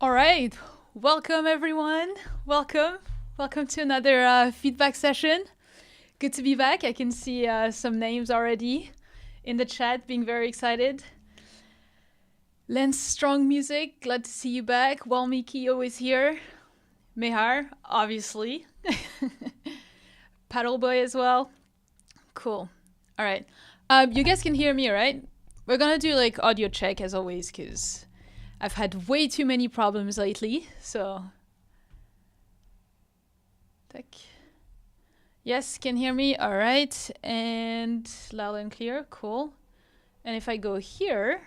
All right. Welcome, everyone. Welcome. Welcome to another feedback session. Good to be back. I can see some names already in the chat being very excited. Lens Strong Music, glad to see you back. Walmiki always here. Mehar, obviously. Paddle Boy as well. Cool. All right. You guys can hear me, right? We're gonna do like audio check as always, because I've had way too many problems lately, so... Yes, can hear me? All right. And loud and clear. Cool. And if I go here,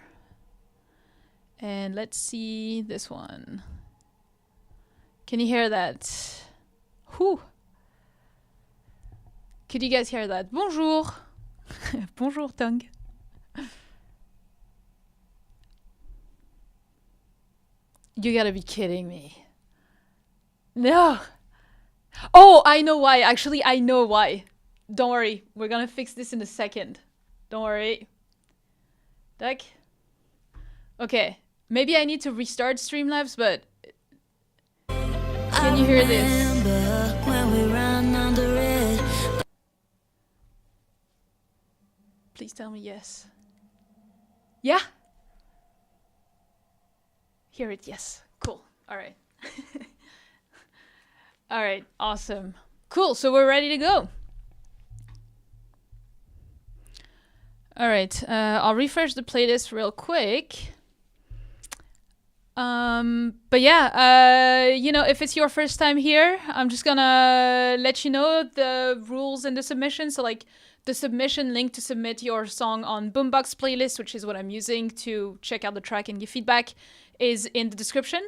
and let's see this one. Can you hear that? Whew. Could you guys hear that? Bonjour. Bonjour, tongue. You gotta be kidding me. No. Oh, I know why. Actually, I know why. Don't worry. We're gonna fix this in a second. Don't worry. Duck. Okay. Maybe I need to restart Streamlabs, but... Can you hear this? Please tell me yes. Yeah? Hear it, yes. Cool. All right. All right, awesome. Cool, so we're ready to go. All right, I'll refresh the playlist real quick. But yeah, you know, if it's your first time here, I'm just gonna let you know the rules and the submission. So like the submission link to submit your song on Boombox playlist, which is what I'm using to check out the track and give feedback, is in the description.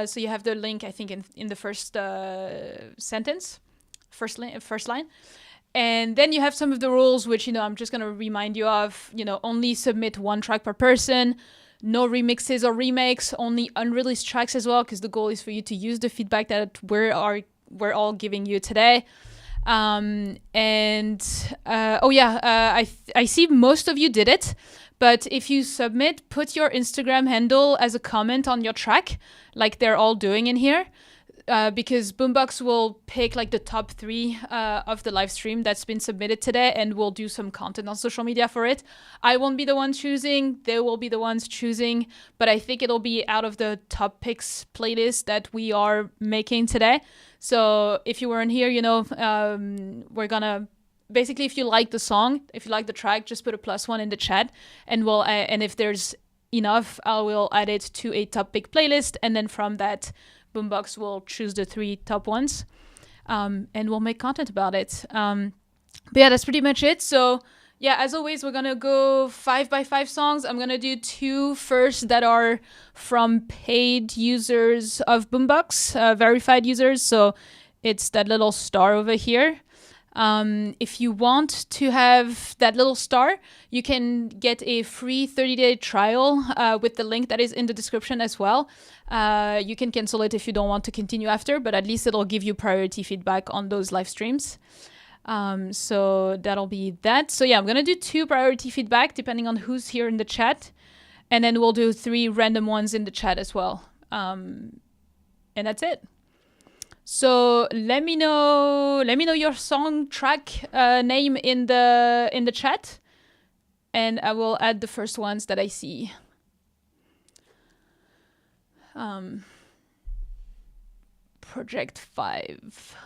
So you have the link, I think, in the first sentence, first line. And then you have some of the rules, which, you know, I'm just going to remind you of, you know, only submit one track per person, no remixes or remakes, only unreleased tracks as well, because the goal is for you to use the feedback that we're all giving you today. Oh yeah, I see most of you did it. But if you submit, put your Instagram handle as a comment on your track, like they're all doing in here, because Boombox will pick like the top 3 of the live stream that's been submitted today, and we'll do some content on social media for it. I won't be the one choosing, they will be the ones choosing, but I think it'll be out of the top picks playlist that we are making today. So if you weren't here, you know, we're gonna... Basically, if you like the song, if you like the track, just put a +1 in the chat, and we'll and if there's enough, I will add it to a top pick playlist, and then from that, Boombox will choose the 3 top ones, and we'll make content about it. But yeah, that's pretty much it. So yeah, as always, we're gonna go 5 by 5 songs. I'm gonna do 2 first that are from paid users of Boombox, verified users. So it's that little star over here. If you want to have that little star, you can get a free 30-day trial with the link that is in the description as well. You can cancel it if you don't want to continue after, but at least it'll give you priority feedback on those live streams. So that'll be that. So yeah, I'm going to do 2 priority feedback depending on who's here in the chat. And then we'll do 3 random ones in the chat as well. And that's it. So let me know your song track name in the chat, and I will add the first ones that I see. Project 5.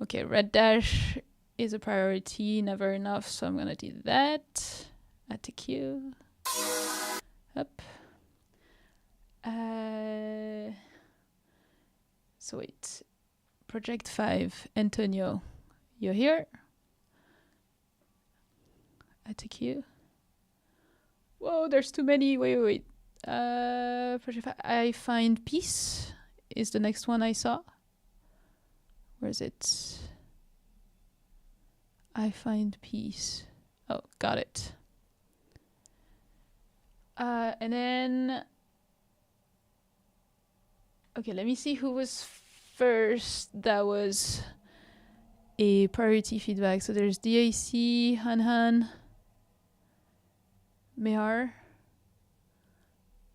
Okay, Red Dash is a priority, never enough, so I'm gonna do that. Add to queue. Up. So wait, Project 5, Antonio, you're here? Add to queue. Whoa, there's too many, wait. Project 5, I Find Peace is the next one I saw. Where is it? I Find Peace. Oh, got it. And then... Okay, let me see who was first. That was a priority feedback. So there's DAC, Han, Mehar.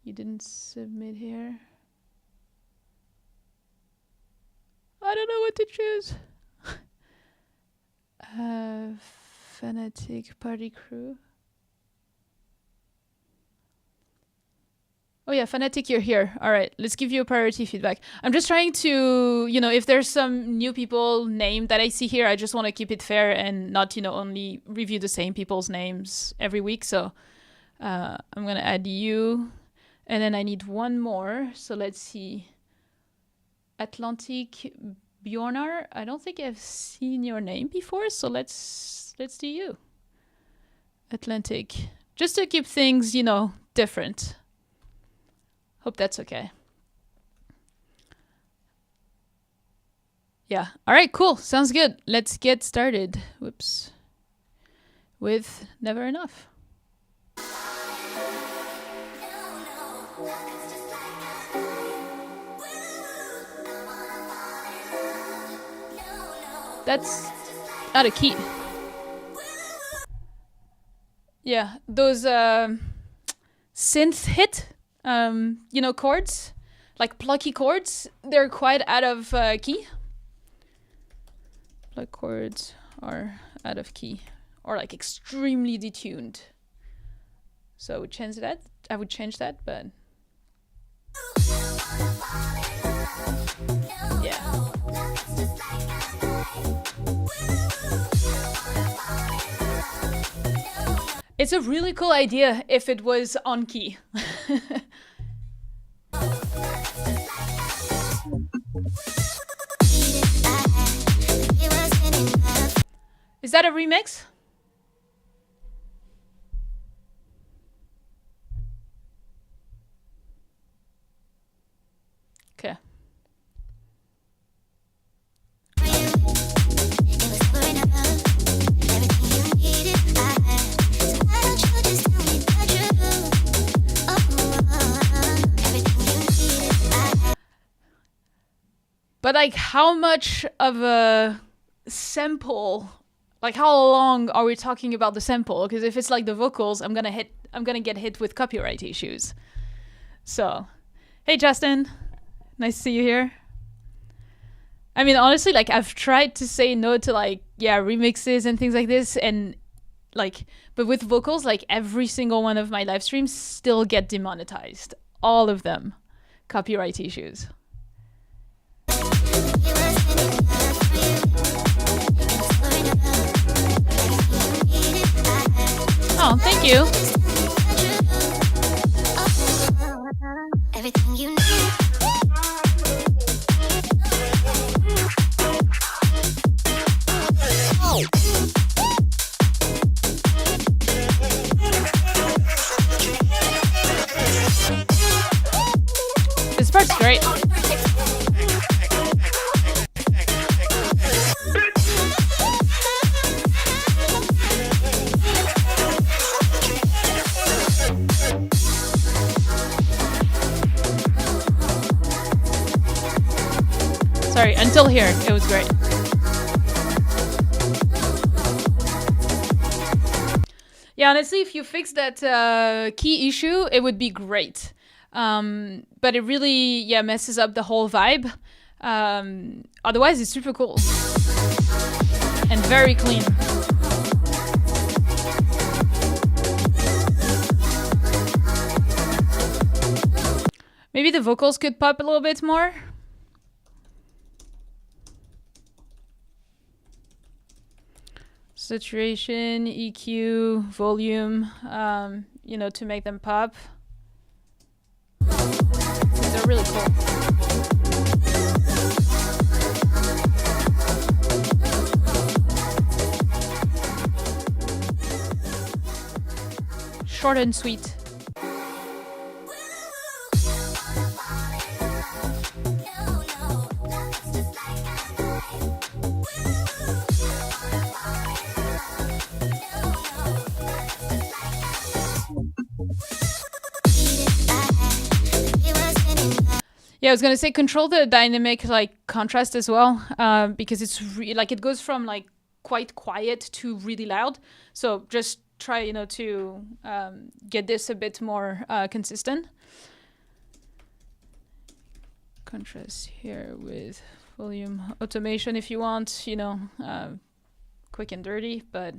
You didn't submit here. what to choose. Fanatic Party Crew. Oh yeah, Fanatic, you're here. All right, let's give you a priority feedback. I'm just trying to, if there's some new people named that I see here, I just want to keep it fair and not, only review the same people's names every week. So I'm going to add you. And then I need one more. So let's see. Atlantic Bjornar. I don't think I've seen your name before. So let's do you. Atlantic. Just to keep things, different. Hope that's okay. Yeah. All right, cool. Sounds good. Let's get started. Whoops. With Never Enough. That's out of key. Yeah, those synth hit, chords, like plucky chords, they're quite out of key. Pluck chords are out of key, or like extremely detuned. So I would change that. But yeah. It's a really cool idea if it was on key. Is that a remix? Okay. But like, how much of a sample? Like, how long are we talking about the sample? Because if it's like the vocals, I'm gonna get hit with copyright issues. So, hey Justin, nice to see you here. I mean, honestly, like I've tried to say no to remixes and things like this, and but with vocals, like every single one of my live streams still get demonetized. All of them, copyright issues. Oh, thank you. Everything you need. This part's great. Sorry, until here, it was great. Yeah, honestly, if you fix that key issue, it would be great. But it really, messes up the whole vibe. Otherwise, it's super cool. And very clean. Maybe the vocals could pop a little bit more. Saturation, EQ, volume, to make them pop. They're really cool. Short and sweet. Yeah, I was gonna say control the dynamic contrast as well, because it's it goes from quite quiet to really loud. So just try to get this a bit more consistent. Contrast here with volume automation if you want, you know, quick and dirty, but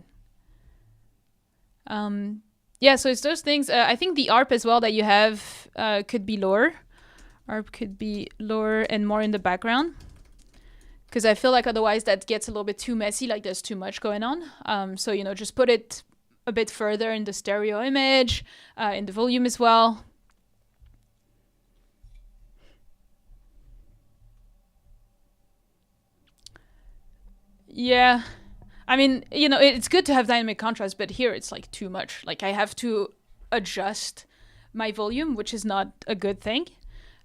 yeah, so it's those things. I think the ARP as well that you have could be lower. ARP could be lower and more in the background, because I feel like otherwise that gets a little bit too messy, like there's too much going on. So, you know, just put it a bit further in the stereo image, in the volume as well. Yeah, I mean, you know, it's good to have dynamic contrast, but here it's like too much. Like I have to adjust my volume, which is not a good thing.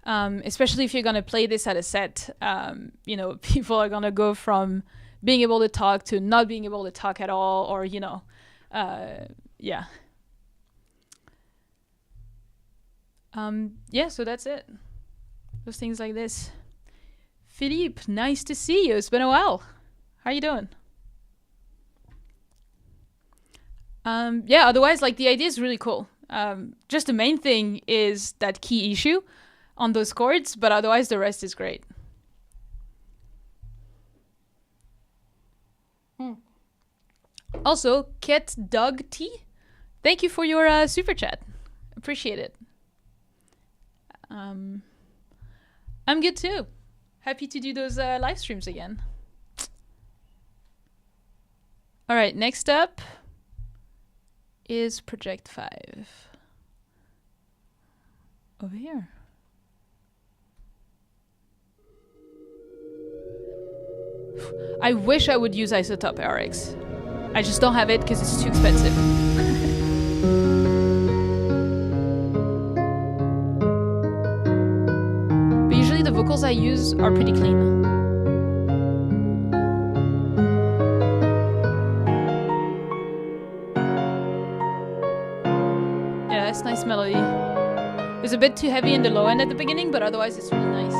Especially if you're gonna play this at a set, you know, people are gonna go from being able to talk to not being able to talk at all, or, you know, yeah. Yeah, so that's it. Those things like this. Philippe, nice to see you. It's been a while. How you doing? Yeah, otherwise, like, the idea is really cool. Just the main thing is that key issue on those chords, but otherwise the rest is great. Also, Ket Dog T, thank you for your super chat. Appreciate it. I'm good too. Happy to do those live streams again. All right, next up is Project 5. Over here. I wish I would use Isotope RX. I just don't have it because it's too expensive. But usually the vocals I use are pretty clean. Yeah, that's nice melody. It's a bit too heavy in the low end at the beginning, but otherwise it's really nice.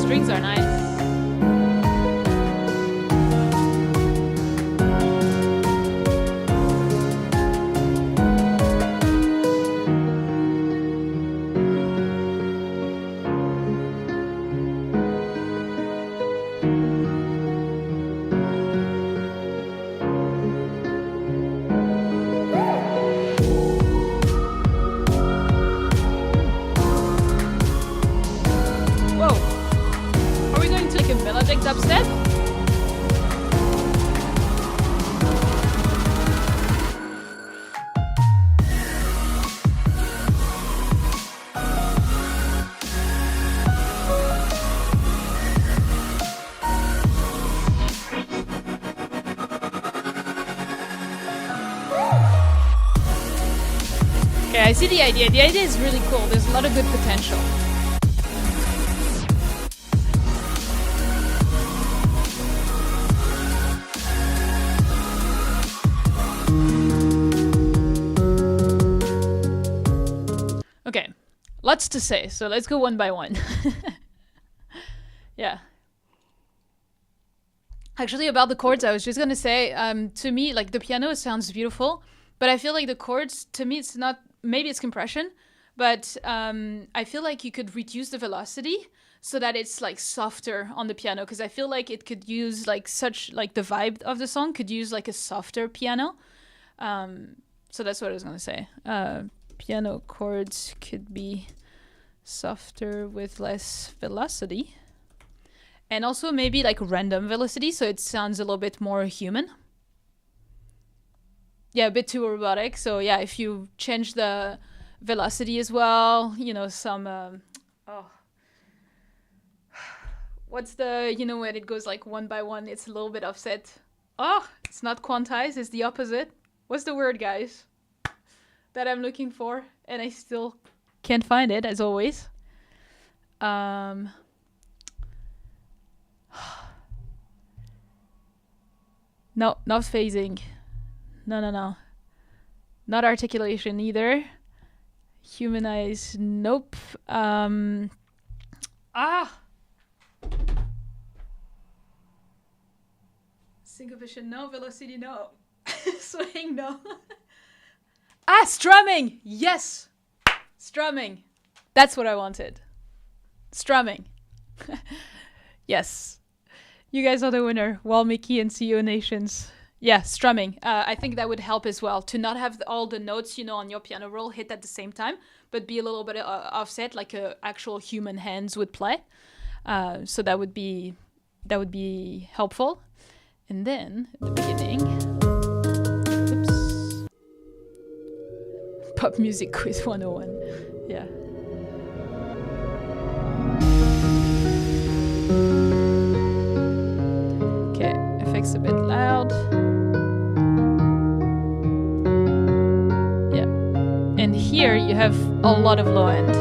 Strings are nice. Dubstep. Okay, I see the idea. The idea is really cool. There's a lot of good potential. Okay, lots to say, so let's go one by one. Yeah. Actually, about the chords, I was just gonna say, to me, like, the piano sounds beautiful, but I feel like the chords, to me, it's not, maybe it's compression, but I feel like you could reduce the velocity so that it's, like, softer on the piano, because I feel like it could use, like, such, like, the vibe of the song could use, like, a softer piano. So that's what I was gonna say. Piano chords could be softer with less velocity. And also maybe like random velocity, so it sounds a little bit more human. Yeah, a bit too robotic. So yeah, if you change the velocity as well, you know, some... what's the, you know, when it goes like one by one, it's a little bit offset. Oh, it's not quantized, it's the opposite. What's the word, guys, that I'm looking for? And I still can't find it, as always. No, not phasing. No. Not articulation either. Humanize, nope. Syncopation, no. Velocity, no. Swing, no. Strumming! Yes! Strumming. That's what I wanted. Strumming. Yes. You guys are the winner. Walmiki and CEO Nations. Yeah, strumming. I think that would help as well to not have all the notes, on your piano roll hit at the same time, but be a little bit offset, like actual human hands would play. So that would be helpful. And then at the beginning, oops, pop music quiz 101. Yeah. Okay, effects a bit loud. Yeah. And here you have a lot of low end.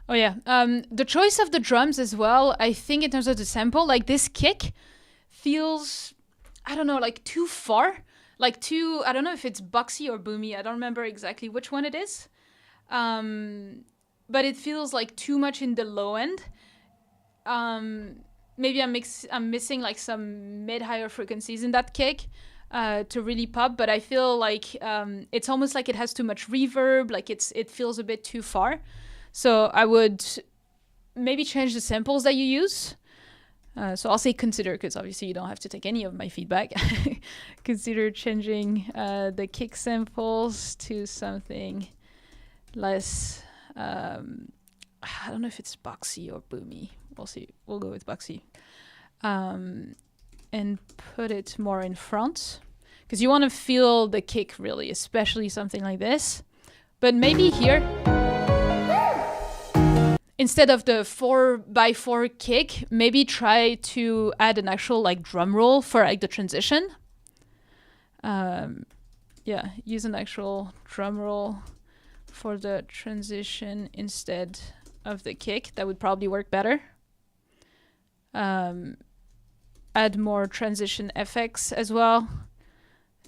Oh yeah, the choice of the drums as well, I think in terms of the sample, like this kick feels, I don't know, like too far. Like too, I don't know if it's boxy or boomy, I don't remember exactly which one it is. But it feels like too much in the low end. Maybe I'm missing like some mid-higher frequencies in that kick to really pop, but I feel like it's almost like it has too much reverb, like it feels a bit too far. So I would maybe change the samples that you use. So I'll say consider, because obviously you don't have to take any of my feedback. Consider changing the kick samples to something less, I don't know if it's boxy or boomy. We'll see. We'll go with boxy. And put it more in front, because you want to feel the kick really, especially something like this. But maybe here, instead of the 4x4 kick, maybe try to add an actual like drum roll for like the transition. Yeah, use an actual drum roll for the transition instead of the kick. That would probably work better. Add more transition effects as well.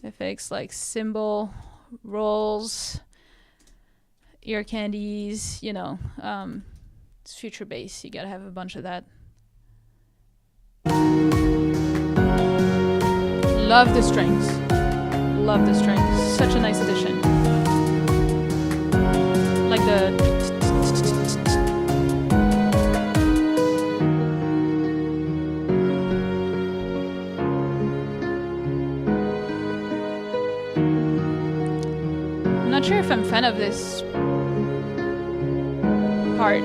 Effects like cymbal rolls, ear candies, it's future bass. You gotta have a bunch of that. Love the strings. Love the strings. Such a nice addition. Like the... I'm not sure if I'm a fan of this part.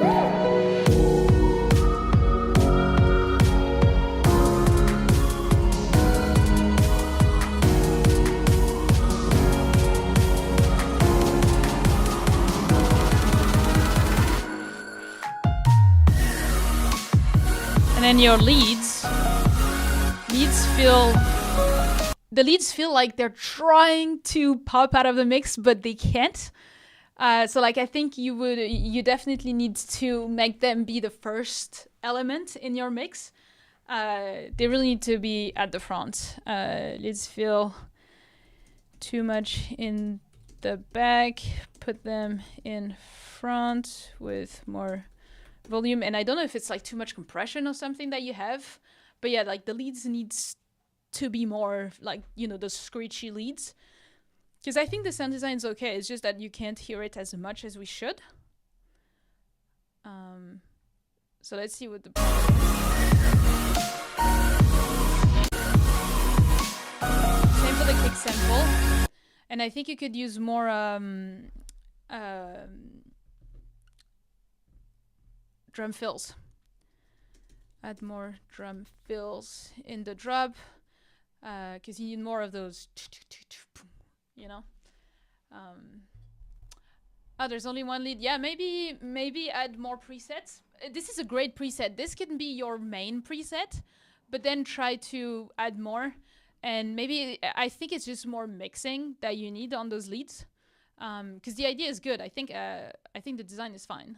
And then your leads feel like they're trying to pop out of the mix, but they can't. So like I think you definitely need to make them be the first element in your mix. They really need to be at the front. Leads feel too much in the back. Put them in front with more volume. And I don't know if it's like too much compression or something that you have, but yeah, like the leads needs to be more like, the screechy leads. Because I think the sound design is okay. It's just that you can't hear it as much as we should. So let's see what the... Same for the kick sample. And I think you could use more drum fills. Add more drum fills in the drop, because you need more of those, Oh, there's only one lead. Yeah, maybe add more presets. This is a great preset. This can be your main preset, but then try to add more. And maybe I think it's just more mixing that you need on those leads, because the idea is good. I think the design is fine.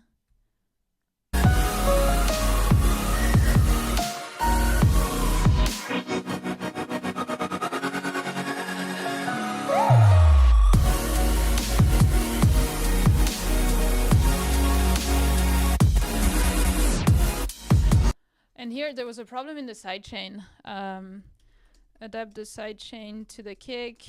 here there was a problem in the sidechain. Adapt the sidechain to the kick.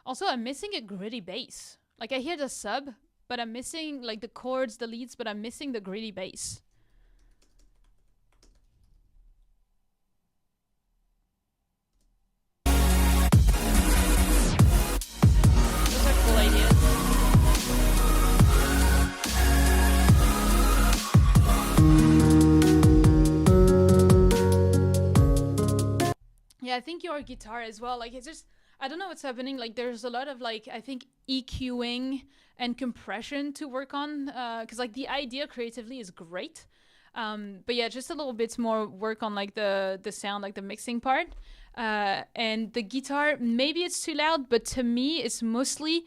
Also, I'm missing a gritty bass. Like, I hear the sub, but I'm missing like the chords, the leads, but I'm missing the gritty bass. Those are cool ideas. Yeah, I think your guitar as well. Like, it's just, I don't know what's happening. Like, there's a lot of like, I think EQing and compression to work on. Cause like the idea creatively is great. But yeah, just a little bit more work on like the sound, like the mixing part. And the guitar, maybe it's too loud, but to me, it's mostly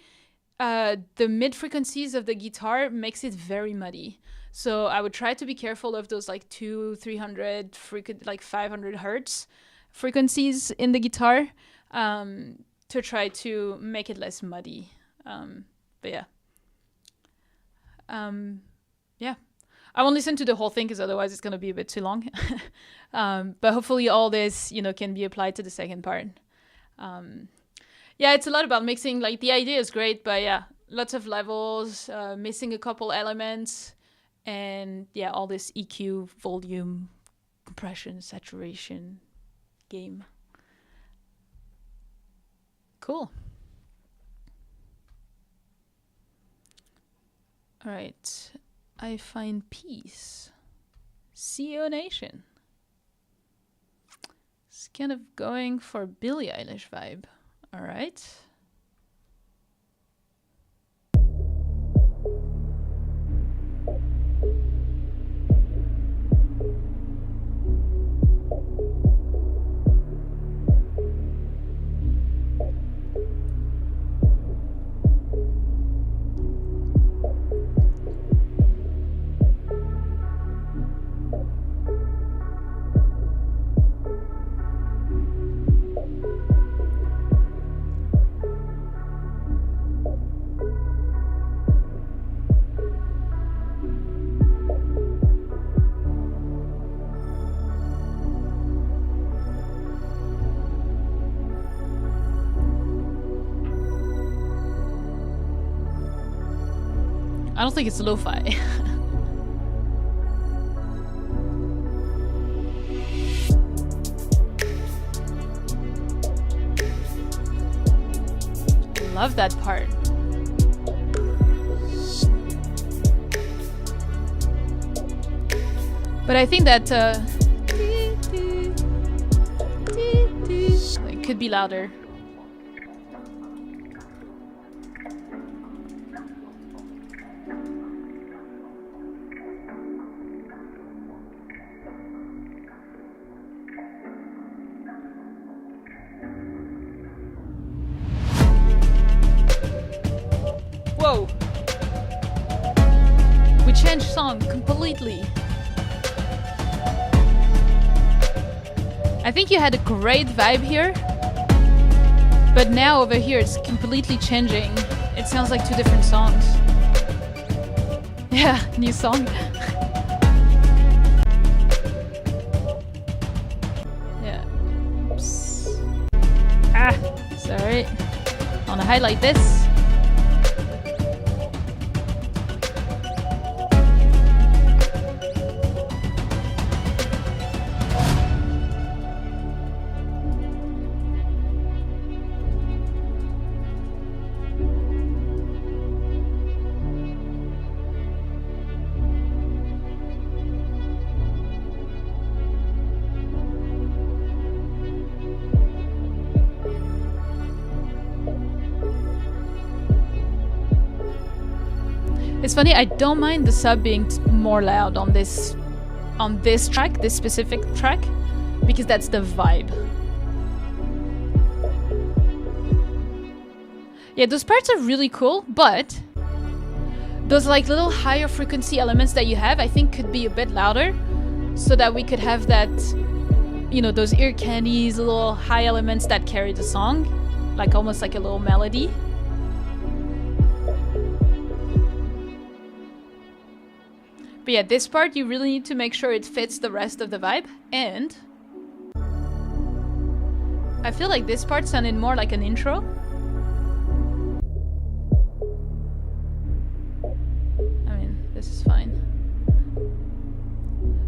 the mid frequencies of the guitar makes it very muddy. So I would try to be careful of those like 200-300 like 500 hertz frequencies in the guitar to try to make it less muddy. But yeah. Yeah. I won't listen to the whole thing because otherwise it's going to be a bit too long. But hopefully all this, you know, can be applied to the second part. Yeah, it's a lot about mixing. Like, the idea is great, but yeah, lots of levels, missing a couple elements, and yeah, all this EQ, volume, compression, saturation game. Cool. All right. I find peace. CEO Nation. It's kind of going for Billie Eilish vibe. All right. I don't think it's lo-fi. Love that part. But I think that it could be louder. Whoa! We changed song completely. I think you had a great vibe here, but now over here it's completely changing. It sounds like two different songs. Yeah, new song. Yeah. Oops. Ah, sorry. I wanna highlight this. It's funny, I don't mind the sub being more loud on this track, this specific track, because that's the vibe. Yeah, those parts are really cool, but those like little higher frequency elements that you have, I think could be a bit louder, so that we could have that, you know, those ear candies, little high elements that carry the song, like almost like a little melody. But yeah, this part you really need to make sure it fits the rest of the vibe. And I feel like this part sounded more like an intro. I mean, this is fine.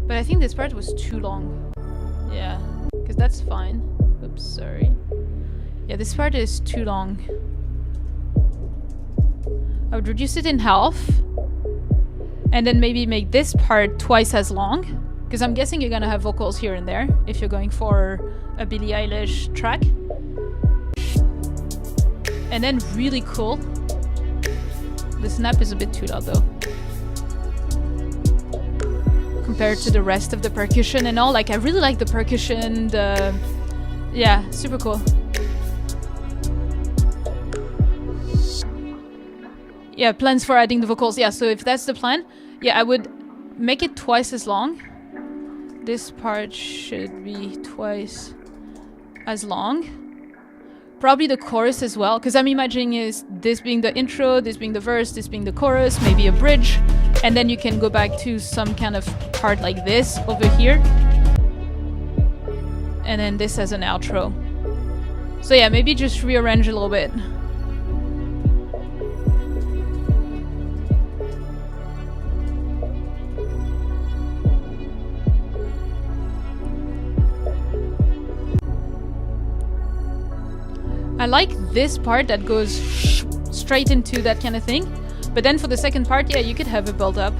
But I think this part was too long. Yeah, because that's fine. Oops, sorry. Yeah, this part is too long. I would reduce it in half. And then maybe make this part twice as long. Because I'm guessing you're gonna have vocals here and there if you're going for a Billie Eilish track. And then really cool. The snap is a bit too loud though. Compared to the rest of the percussion and all. Like, I really like the percussion, yeah, super cool. Yeah, plans for adding the vocals. Yeah, so if that's the plan, yeah, I would make it twice as long. This part should be twice as long. Probably the chorus as well, because I'm imagining is this being the intro, this being the verse, this being the chorus, maybe a bridge, and then you can go back to some kind of part like this over here. And then this as an outro. So yeah, maybe just rearrange a little bit. I like this part that goes straight into that kind of thing. But then for the second part, yeah, you could have a build-up.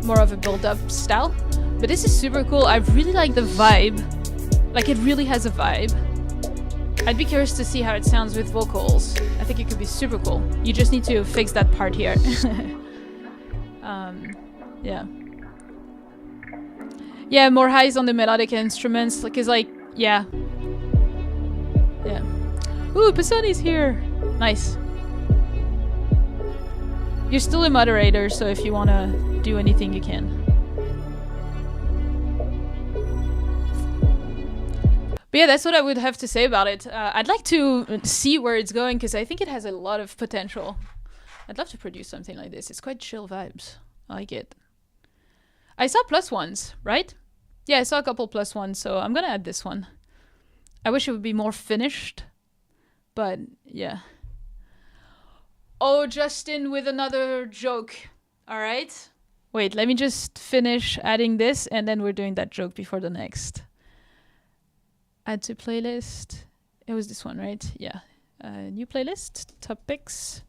More of a build-up style. But this is super cool. I really like the vibe. Like, it really has a vibe. I'd be curious to see how it sounds with vocals. I think it could be super cool. You just need to fix that part here. Yeah. Yeah, more highs on the melodic instruments. Because, like, yeah. Yeah. Ooh, Pisani's here! Nice. You're still a moderator, so if you want to do anything, you can. But yeah, that's what I would have to say about it. I'd like to see where it's going, because I think it has a lot of potential. I'd love to produce something like this. It's quite chill vibes. I like it. I saw +1s, right? Yeah, I saw a couple +1s, so I'm gonna add this one. I wish it would be more finished. But, yeah. Oh, Justin with another joke. Alright. Wait, let me just finish adding this, and then we're doing that joke before the next. Add to playlist. It was this one, right? Yeah. New playlist. Topics.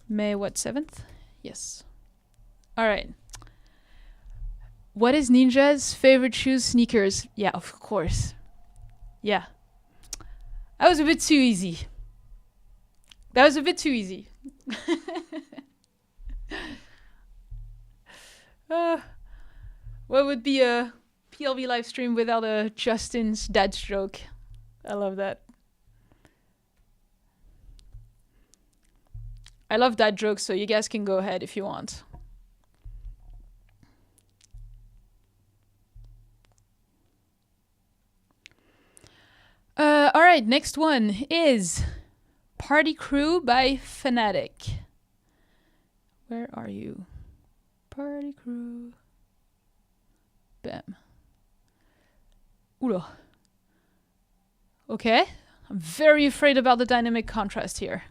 May, what, 7th? Yes. Alright. What is Ninja's favorite shoes, sneakers? Yeah, of course. Yeah. That was a bit too easy. That was a bit too easy. What would be a PLV live stream without a Justin's dad's joke? I love that. I love dad jokes, so you guys can go ahead if you want. Alright, next one is Party Crew by Fanatic. Where are you? Party Crew. Bam. Ooh. Okay. I'm very afraid about the dynamic contrast here.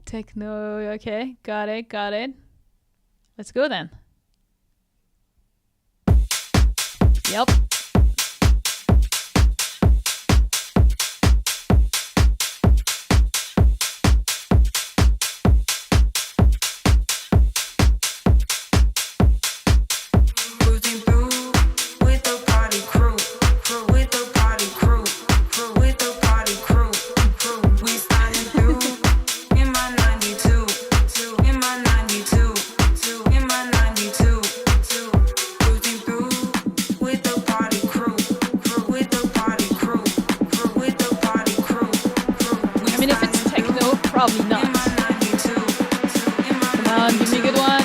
Techno, okay. Got it, got it. Let's go then. Yep. Probably not. Come on, give me a good one.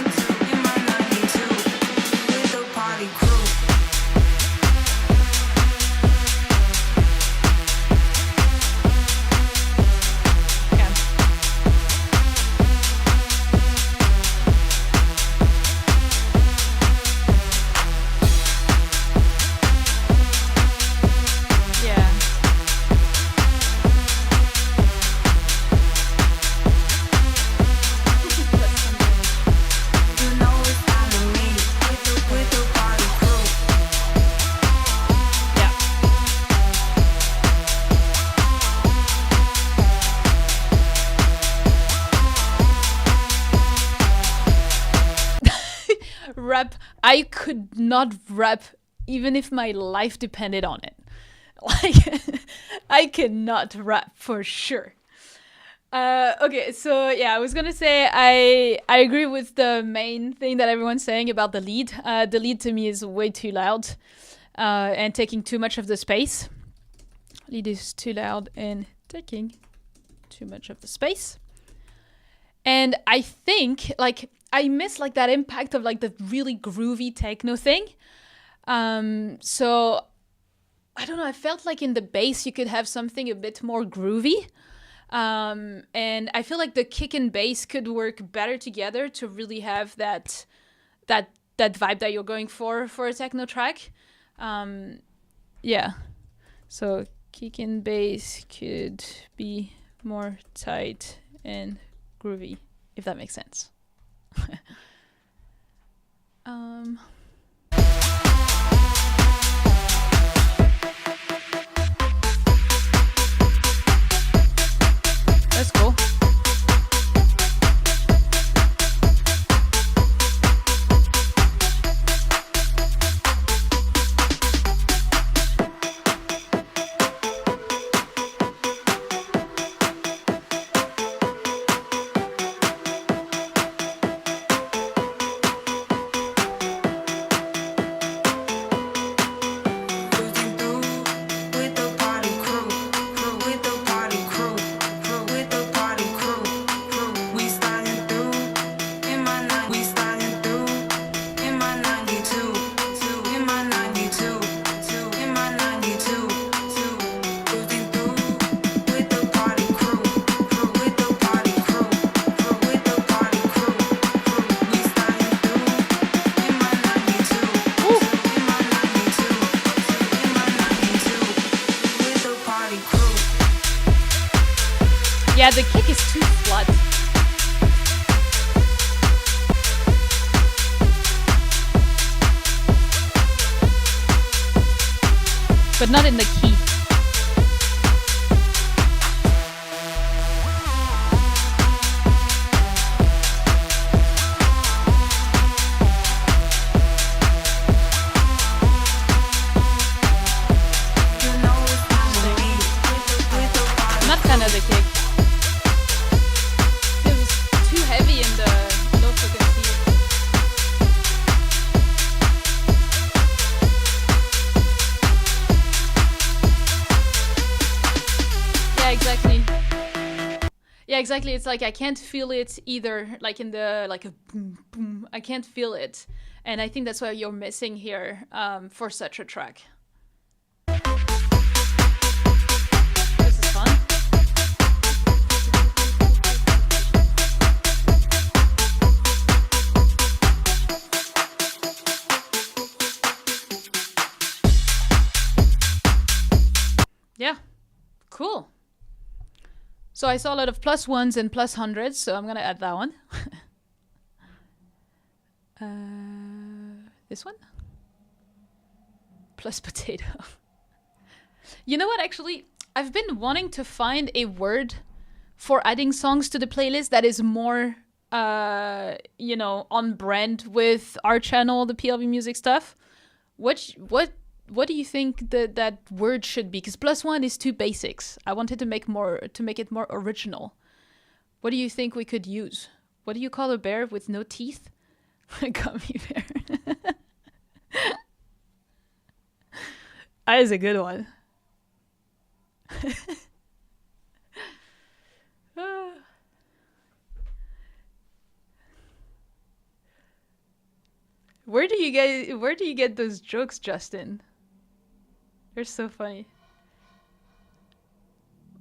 rap. I could not rap even if my life depended on it. Like, I cannot rap for sure. Okay, so yeah, I was gonna say I agree with the main thing that everyone's saying about the lead. The lead to me is way too loud and taking too much of the space. Lead is too loud and taking too much of the space. And I think like I miss like that impact of like the really groovy techno thing. So I don't know, I felt like in the bass you could have something a bit more groovy. And I feel like the kick and bass could work better together to really have that vibe that you're going for a techno track. Yeah. So kick and bass could be more tight and groovy, if that makes sense. That's cool. Yeah, the kick is too flat. But not in the key. Not kind of the kick. Yeah, exactly. It's like I can't feel it either, like in the like a boom boom. I can't feel it, and I think that's what you're missing here for such a track. This is fun. Yeah, cool. So I saw a lot of +1s and +100s, so I'm gonna add that one. This one? Plus potato. You know what, actually? I've been wanting to find a word for adding songs to the playlist that is more, you know, on brand with our channel, the PLV music stuff. What do you think that word should be? Because +1 is too basics. I wanted to make it more original. What do you think we could use? What do you call a bear with no teeth? A gummy bear. That is a good one. Where do you get those jokes, Justin? They're so funny.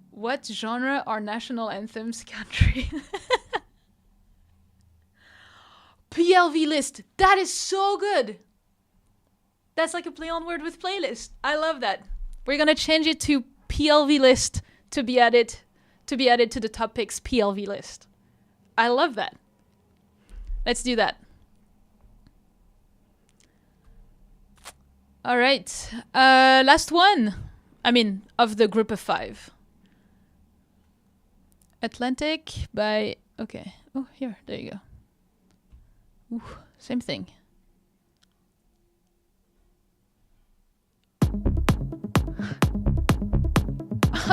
What genre are national anthems country? PLV list. That is so good. That's like a play on word with playlist. I love that. We're gonna change it to PLV list to be added to the top picks PLV list. I love that. Let's do that. All right. Last one. I mean, of the group of 5. Atlantic by... Okay. Oh, here. There you go. Ooh, same thing.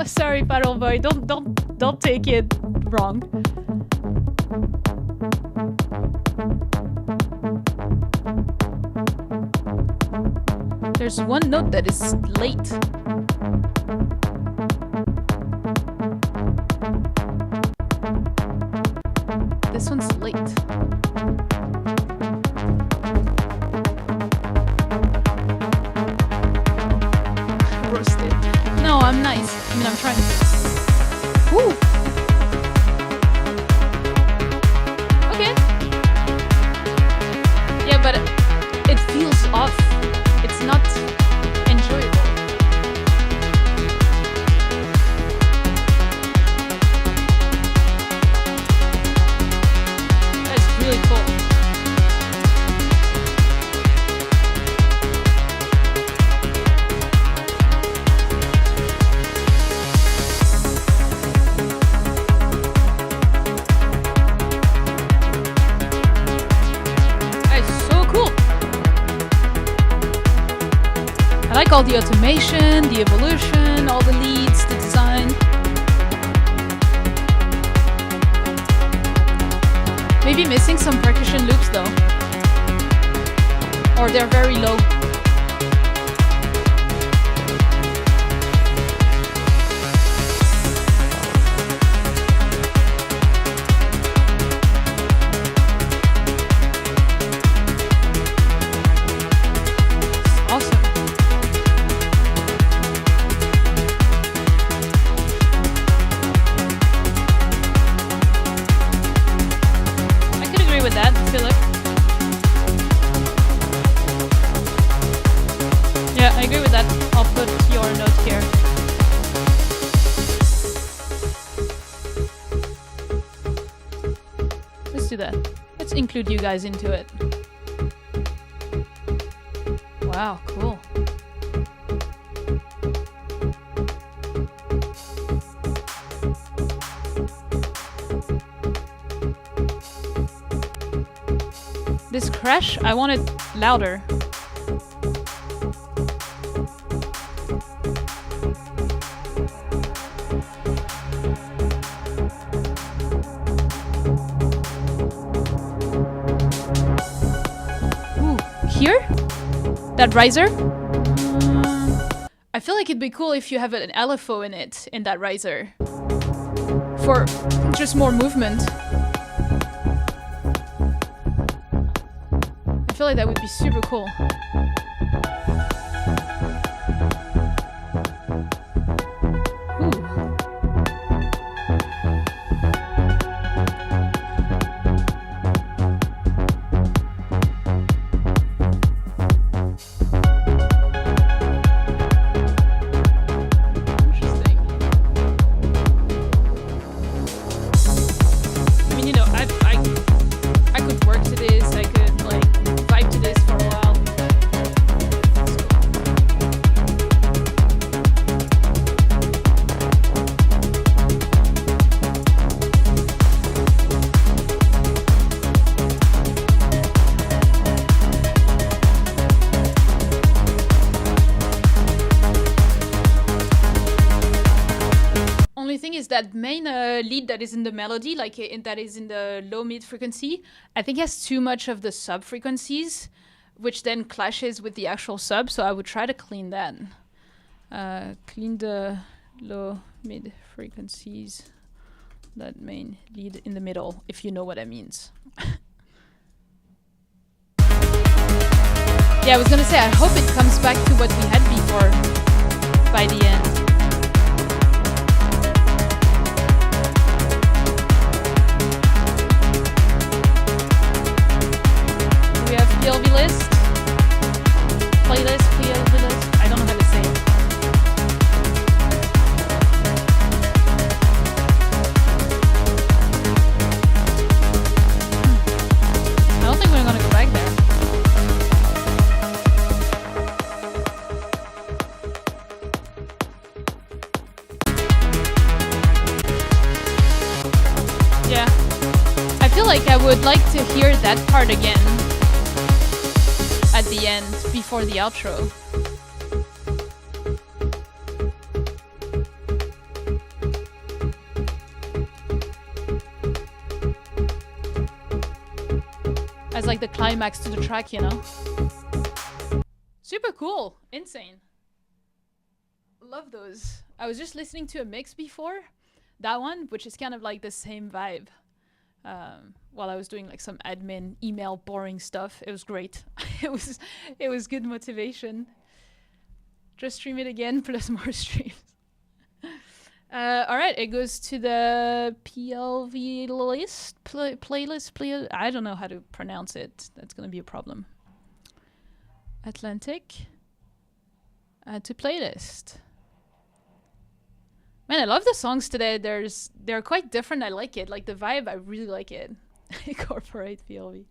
Sorry, Paddle Boy. Don't take it wrong. There's one note that is late. This one's late. Roasted. No, I'm nice. I mean, I'm trying to. Woo! Okay. Yeah, but it feels off. It's not enjoyable. That's really cool. I like all the automation, the evolution, all the leads, the design. Maybe missing some percussion loops though. Or they're very low. Include you guys into it. Wow, cool. This crash, I want it louder. Here? That riser? I feel like it'd be cool if you have an LFO in it, in that riser. For just more movement. I feel like that would be super cool. That main lead that is in the melody, like that is in the low mid frequency, I think has too much of the sub frequencies, which then clashes with the actual sub. So I would try to clean that. Clean the low mid frequencies, that main lead in the middle, if you know what that means. Yeah, I was gonna say, I hope it comes back to what we had before by the end. PLV list, playlist, PLV list. I don't know how to say it. I don't think we're gonna go back there. Yeah, I feel like I would like to hear that part again. At the end, before the outro. as like the climax to the track, you know? Super cool. Insane. Love those. I was just listening to a mix before, that one, which is kind of like the same vibe. While I was doing like some admin email boring stuff. It was great. it was good motivation. Just stream it again plus more streams. All right, it goes to the PLV list playlist. I don't know how to pronounce it. That's gonna be a problem. Atlantic. Add to playlist. Man, I love the songs today. They're quite different. I like it. Like the vibe, I really like it. Incorporate PLV.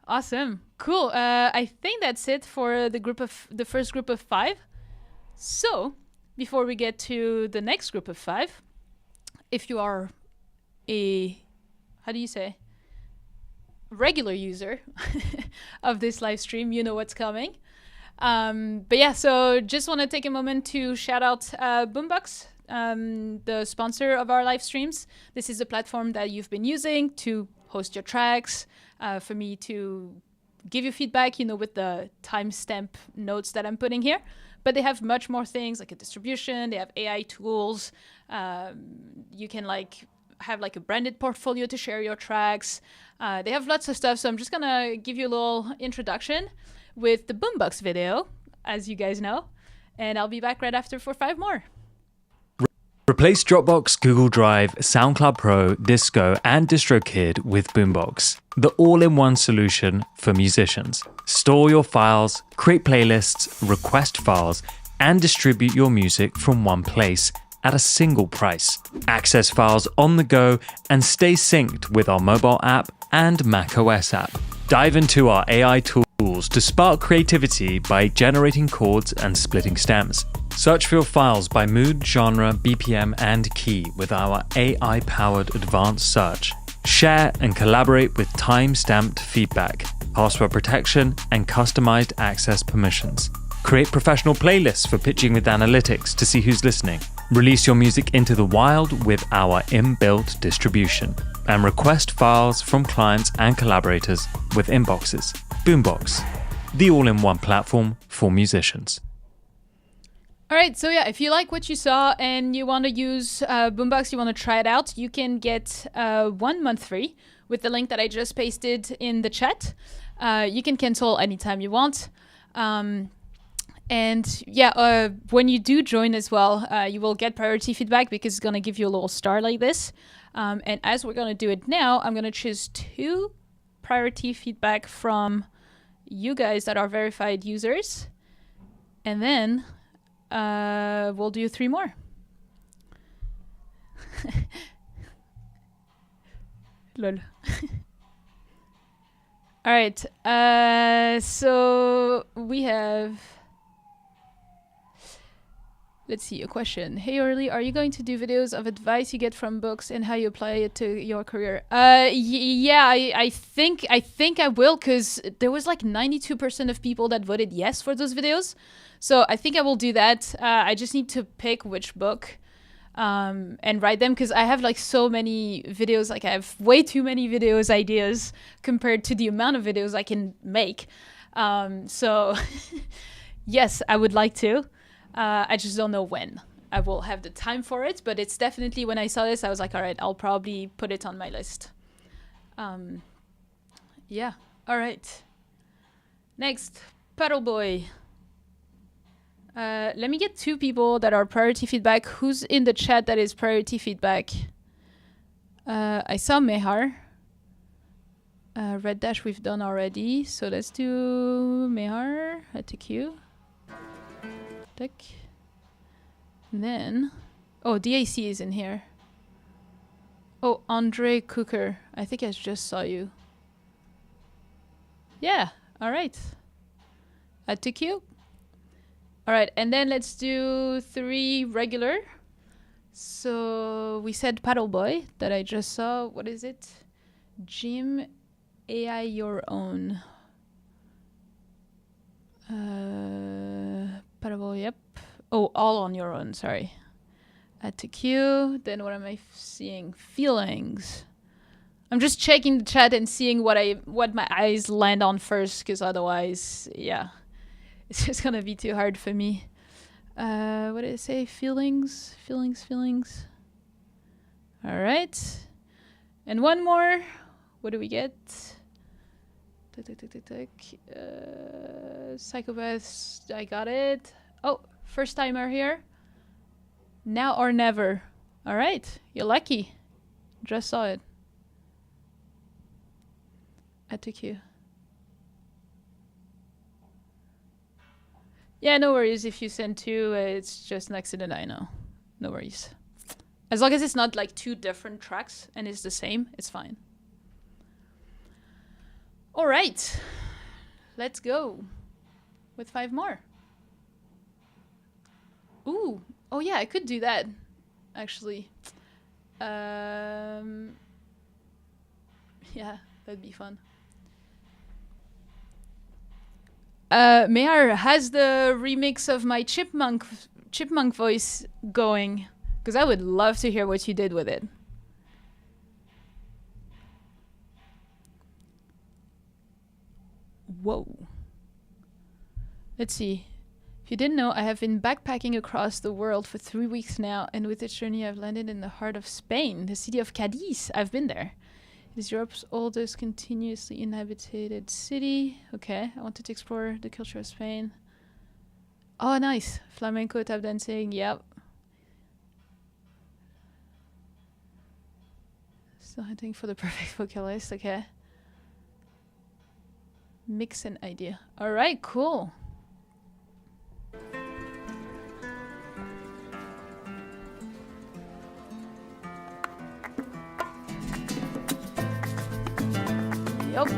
Awesome. Cool. I think that's it for the first group of 5. So, before we get to the next group of 5, if you are how do you say? Regular user of this live stream, you know what's coming. But yeah, so just want to take a moment to shout out Boombox, the sponsor of our live streams. This is the platform that you've been using to host your tracks, for me to give you feedback, you know, with the timestamp notes that I'm putting here. But they have much more things like a distribution. They have AI tools. You can like have like a branded portfolio to share your tracks. They have lots of stuff. So I'm just going to give you a little introduction with the Boombox video, as you guys know. And I'll be back right after for 5 more. Replace Dropbox, Google Drive, SoundCloud Pro, Disco, and DistroKid with Boombox, the all-in-one solution for musicians. Store your files, create playlists, request files, and distribute your music from one place at a single price. Access files on the go and stay synced with our mobile app and macOS app. Dive into our AI tools to spark creativity by generating chords and splitting stems. Search for your files by mood, genre, BPM, and key with our AI-powered advanced search. Share and collaborate with time-stamped feedback, password protection, and customized access permissions. Create professional playlists for pitching with analytics to see who's listening. Release your music into the wild with our inbuilt distribution. And request files from clients and collaborators with inboxes. Boombox, the all-in-one platform for musicians. All right, so yeah, if you like what you saw and you want to use Boombox, you want to try it out, you can get 1 month free with the link that I just pasted in the chat. You can cancel anytime you want. And yeah, when you do join as well, you will get priority feedback because it's going to give you a little star like this. And as we're going to do it now, I'm going to choose 2 priority feedback from you guys that are verified users. And then we'll do 3 more. Lol. All right. So we have... Let's see, a question. Hey, Orly, are you going to do videos of advice you get from books and how you apply it to your career? Yeah, I think I will, because there was like 92% of people that voted yes for those videos. So I think I will do that. I just need to pick which book and write them, because I have like so many videos. Like I have way too many videos ideas compared to the amount of videos I can make. So yes, I would like to. I just don't know when I will have the time for it, but it's definitely, when I saw this, I was like, all right, I'll probably put it on my list. Yeah, all right. Next, Paddle Boy. Let me get 2 people that are priority feedback. Who's in the chat that is priority feedback? I saw Mehar. Red Dash we've done already, so let's do Mehar at the queue. And then, oh, DAC is in here. Oh, Andre Cooker. I think I just saw you. Yeah, all right. Add to queue. All right, and then let's do 3 regular. So we said Paddle Boy that I just saw. What is it? Jim AI Your Own. Paddle Boy, yep. Oh, all on your own, sorry. Add to queue. Then what am I seeing? Feelings. I'm just checking the chat and seeing what my eyes land on first, because otherwise, yeah, it's just gonna be too hard for me. What did it say? Feelings. All right. And one more. What do we get? Psychopaths. I got it. Oh, first timer here. Now or never. All right. You're lucky. Just saw it. I took you. Yeah, no worries if you send two. It's just an accident, I know. No worries. As long as it's not like two different tracks and it's the same, it's fine. All right. Let's go with 5 more. Ooh. Oh, yeah, I could do that, actually. Yeah, that'd be fun. Mayar, has the remix of my chipmunk voice going? Because I would love to hear what you did with it. Whoa. Let's see. If you didn't know, I have been backpacking across the world for 3 weeks now, and with this journey I've landed in the heart of Spain, the city of Cadiz. I've been there. It is Europe's oldest continuously inhabited city. Okay, I wanted to explore the culture of Spain. Oh, nice. Flamenco, tap dancing, yep. Still hunting for the perfect vocalist, okay. Mix an idea. All right, cool. Yup.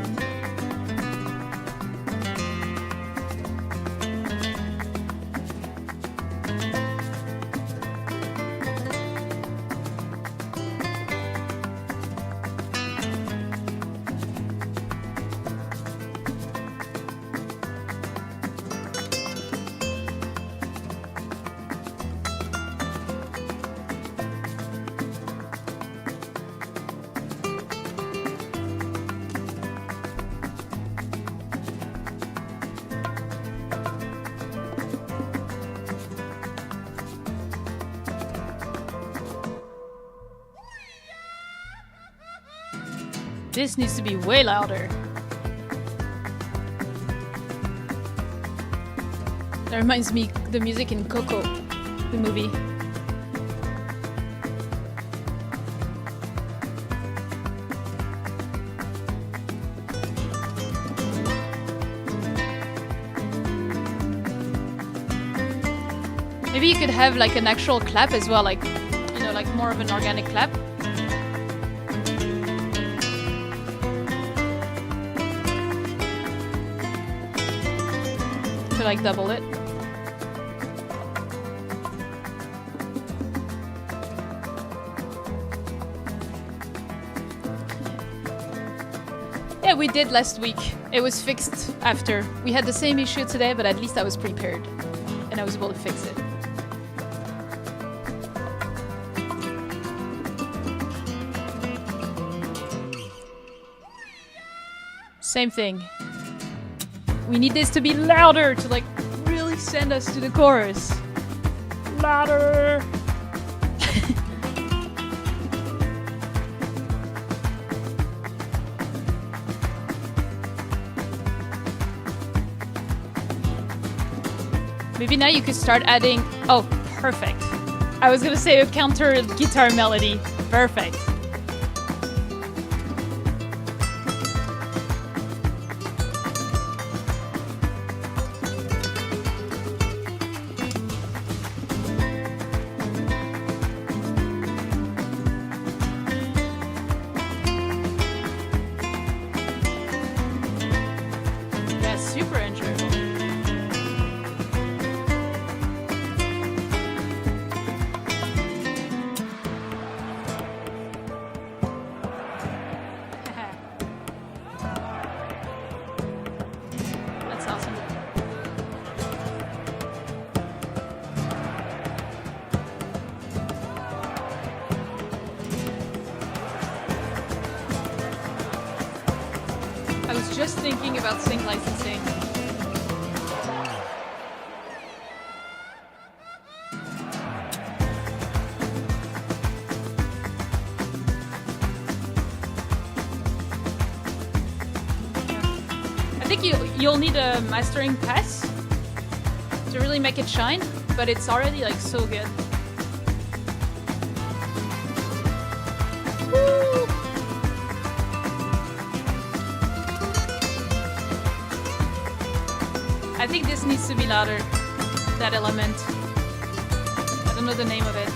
This needs to be way louder. That reminds me the music in Coco, the movie. Maybe you could have like an actual clap as well, like, you know, like more of an organic clap. To like double it. Yeah, we did last week. It was fixed after. We had the same issue today, but at least I was prepared and I was able to fix it. Same thing. We need this to be louder to like really send us to the chorus. Louder. Maybe now you could start adding. Oh, perfect. I was gonna say a counter guitar melody. Perfect. just thinking about sync licensing. I think you'll need a mastering pass to really make it shine, but it's already like so good. Woo! I think this needs to be louder, that element. I don't know the name of it.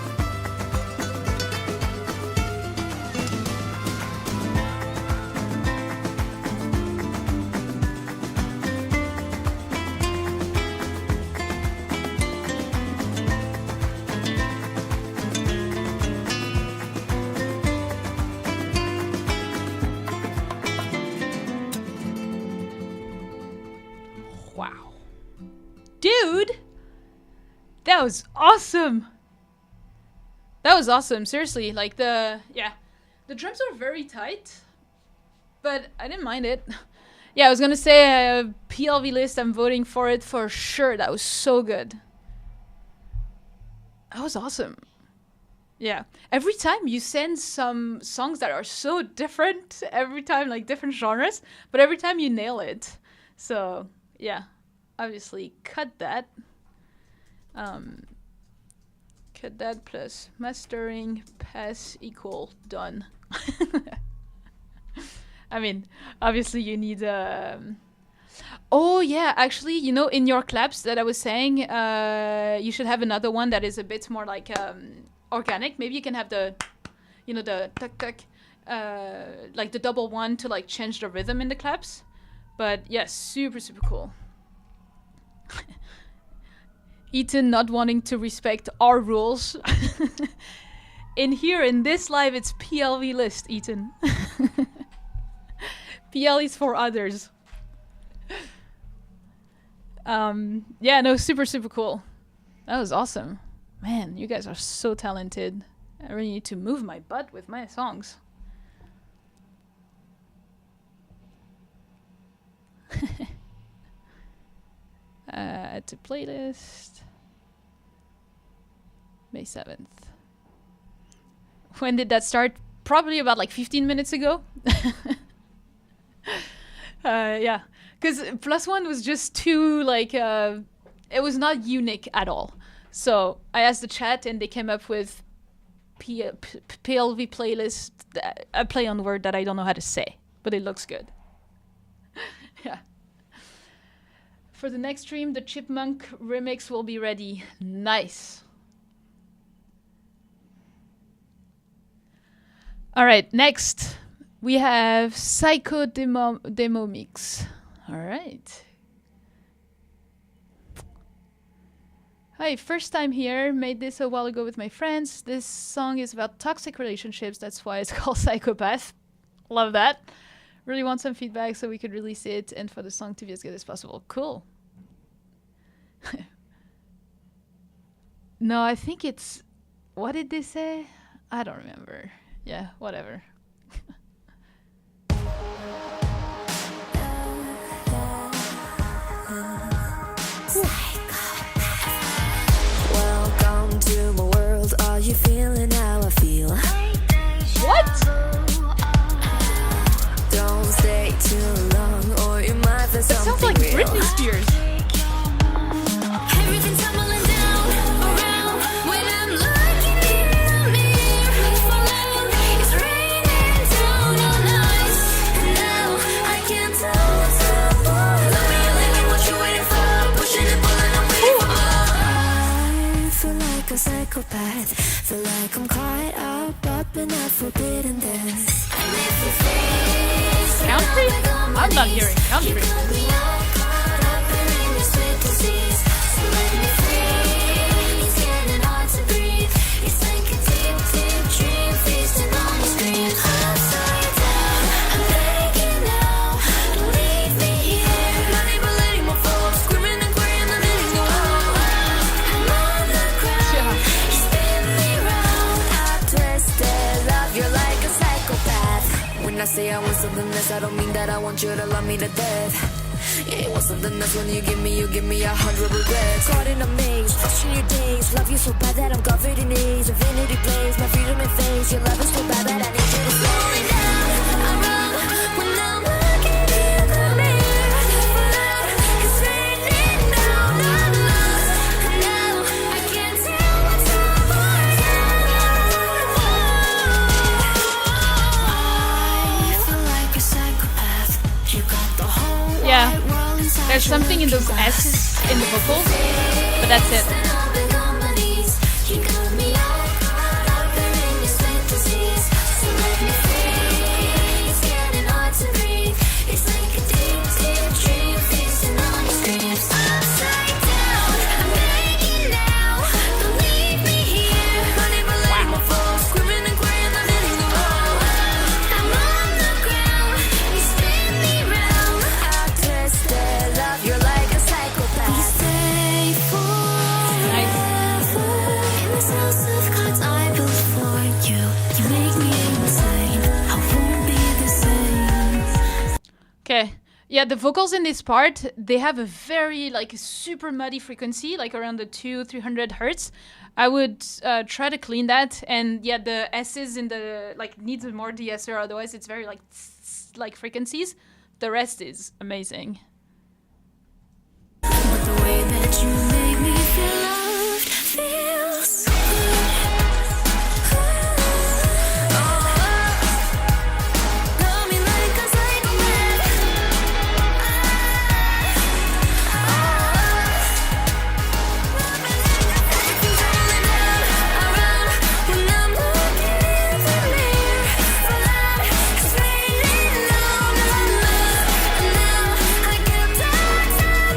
Wow. Dude! That was awesome! That was awesome, seriously. Like the drums are very tight, but I didn't mind it. Yeah, I was gonna say PLV list, I'm voting for it for sure. That was so good. That was awesome. Yeah. Every time you send some songs that are so different, every time, like different genres, but every time you nail it. So, yeah. Obviously, cut that. Cut that plus mastering pass equal done. I mean, obviously you need oh yeah, actually, you know, in your claps that I was saying, you should have another one that is a bit more like organic. Maybe you can have the, you know, the tuck tuck, like the double one to like change the rhythm in the claps. But yeah, super cool. Ethan not wanting to respect our rules. In here, in this live, it's PLV list, Ethan. PL is for others. Yeah, no, super cool. That was awesome. Man, you guys are so talented. I really need to move my butt with my songs. Add to playlist. May 7th. When did that start? Probably about like 15 minutes ago. Yeah, because +1 was just too like it was not unique at all. So I asked the chat and they came up with PLV playlist, a play on word that I don't know how to say, but it looks good. Yeah. For the next stream, the Chipmunk remix will be ready. Nice. All right, next we have Psycho Demo Mix. All right. Hi, first time here. Made this a while ago with my friends. This song is about toxic relationships. That's why it's called Psychopath. Love that. Really want some feedback so we could release it and for the song to be as good as possible. Cool. No, I think it's... What did they say? I don't remember. Yeah, whatever. Welcome to my world. Are you feeling how I feel? What? Don't stay too long or you might feel That sounds something like real. Britney Spears. Everything's tumbling down around when I'm looking in the mirror. Falling, it's raining down on us. And now I can't tell what's up. Love me, let me, what you waiting for? Pushing and pulling, I'm waiting for more. I feel like a psychopath. Feel like I'm caught up in a forbidden dance. And if you feel Country? I'm not hearing country. You're like a psychopath. When when I say I want something less, I don't mean that I want you to love me to death. Yeah, you want something less when you give me 100 regrets. Caught in a maze, lost in your days. Love you so bad that I'm covered in A's. Infinity plays, my freedom in phase. Your love is so bad that I need you to slow me down. I run when I'm looking in the mirror. It's raining down on us. And now I can't tell what's up or down. I feel like a psychopath. You got the whole Yeah. wide world inside There's your something in those grasp. S's in the vocals, but that's it. You got me all caught up in your fantasies. So let me free. It's getting hard to breathe. It's like a deep, deep dream feasting on your screams. Upside down, I'm begging now. Believe me here. Running my leg, my fall. Screaming and crying, I'm hitting the wall. I'm on the ground. You spin me round. I twisted love. You're like a psychopath. We stay Nice. in this house of cards I built for you. You make me insane. I won't be the same. Okay. Yeah, the vocals in this part, they have a very like super muddy frequency, like around the 200-300 hertz. I would try to clean that, and yeah, the S's in the like needs more de-esser, otherwise it's very like like frequencies. The rest is amazing. But the way that you make me feel loved feels so good. Love me like a psychopath. Everything's rolling down. I run when I'm looking in the mirror. For love, it's raining down on us. And now I get dogs on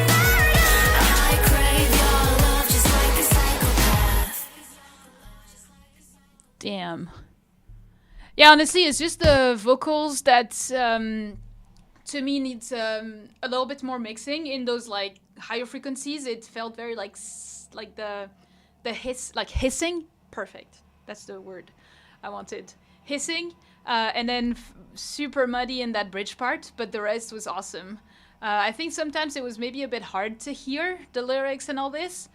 I crave your love just like a psychopath. Damn. Yeah, honestly, it's just the vocals that to me needs a little bit more mixing in those like higher frequencies. It felt very like like the hiss, like hissing. Perfect. That's the word I wanted. Hissing, and then super muddy in that bridge part, but the rest was awesome. I think sometimes it was maybe a bit hard to hear the lyrics and all this,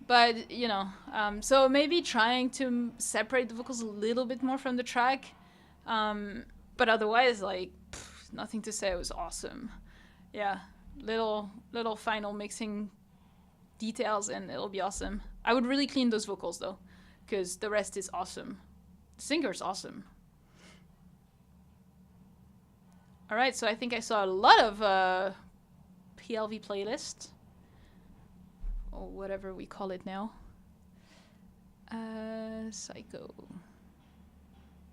but you know, so maybe trying to separate the vocals a little bit more from the track, but otherwise, like, nothing to say. It was awesome. Yeah, little final mixing details and it'll be awesome. I would really clean those vocals though, because the rest is awesome. The singer's awesome. All right, so I think I saw a lot of PLV playlist, or whatever we call it now. Psycho.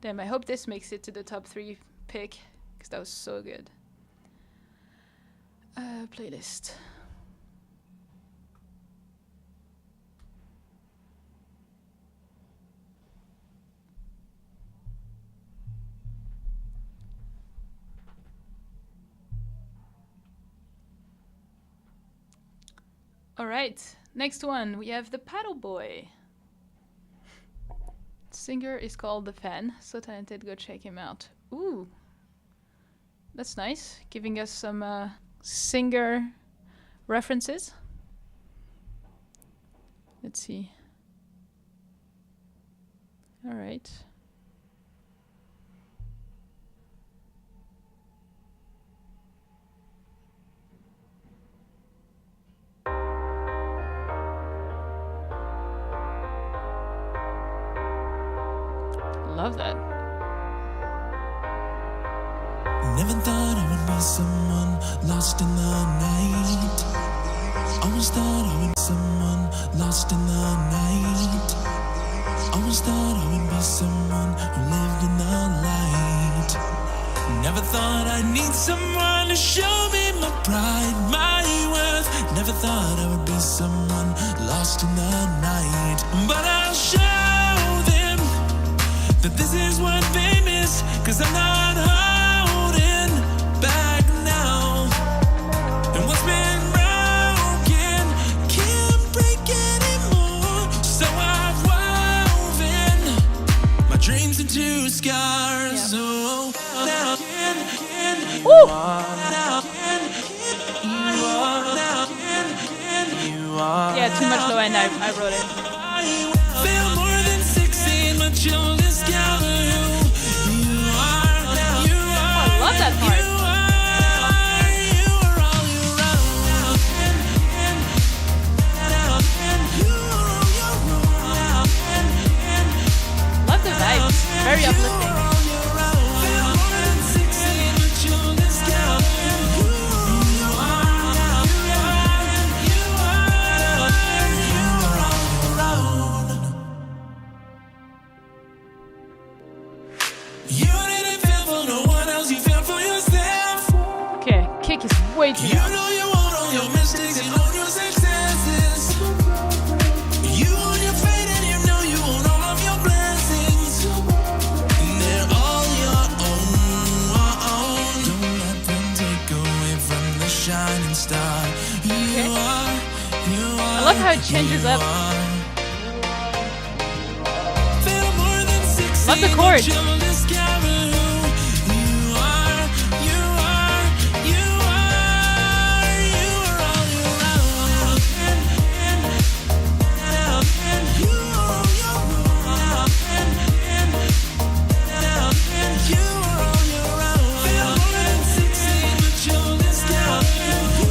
Damn, I hope this makes it to the top 3 pick, because that was so good. Playlist. All right, next one, we have the Paddle Boy. Singer is called The Fan. So talented, go check him out. Ooh, that's nice. Giving us some singer references. Let's see. All right. Love that. Never thought I would be someone lost in the night. Always thought I would be someone lost in the night. Always thought I would be someone who lived in the light. Never thought I'd need someone to show me my pride, my worth. Never thought I would be someone lost in the night. But I'll show them that this is what they miss, 'cause I'm not holding back now. And what's been broken can't break anymore. So I've woven my dreams into scars. Yeah. Oh, now I wrote it. Feel more than 16, but you'll discover who you are. You Oh, I love that part. Love the vibes. Very uplifting. Okay, kick is way too You loud. know you own all your mistakes, you own your successes. You own your fate and you know you own all of your blessings. And they're all your own. Don't let them take away from the shining star. You are, I love how it changes up. feel more than 16, Love the chords. but you'll discover who you are. You are, you are, you are all your own. You are all your own. You are all your own. Feel more than 16, but you'll discover who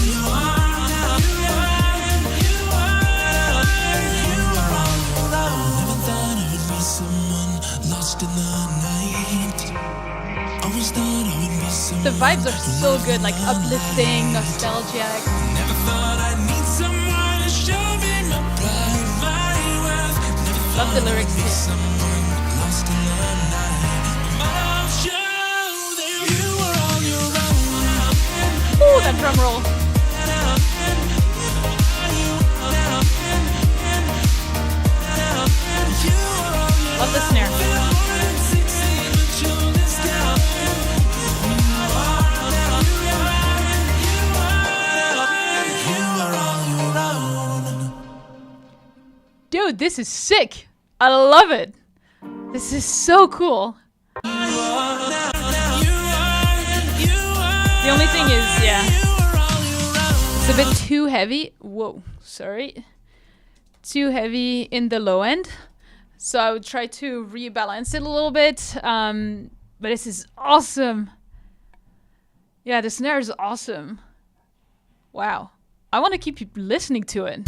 you are. You are, you are, you are all your own. Never thought I would be someone lost in the night. Always thought I would be someone. The vibes are so good, like uplifting, nostalgic. Never thought I'd need someone to show me my pride, my worth. Never Love the lyrics be too. someone lost in the night. But I'll show them you are all your own. Ooh, that drum roll. Love the snare. Dude, this is sick. I love it. This is so cool. The only thing is, yeah, it's a bit too heavy. Whoa, sorry. Too heavy in the low end. So I would try to rebalance it a little bit. But this is awesome. Yeah, the snare is awesome. Wow. I want to keep listening to it.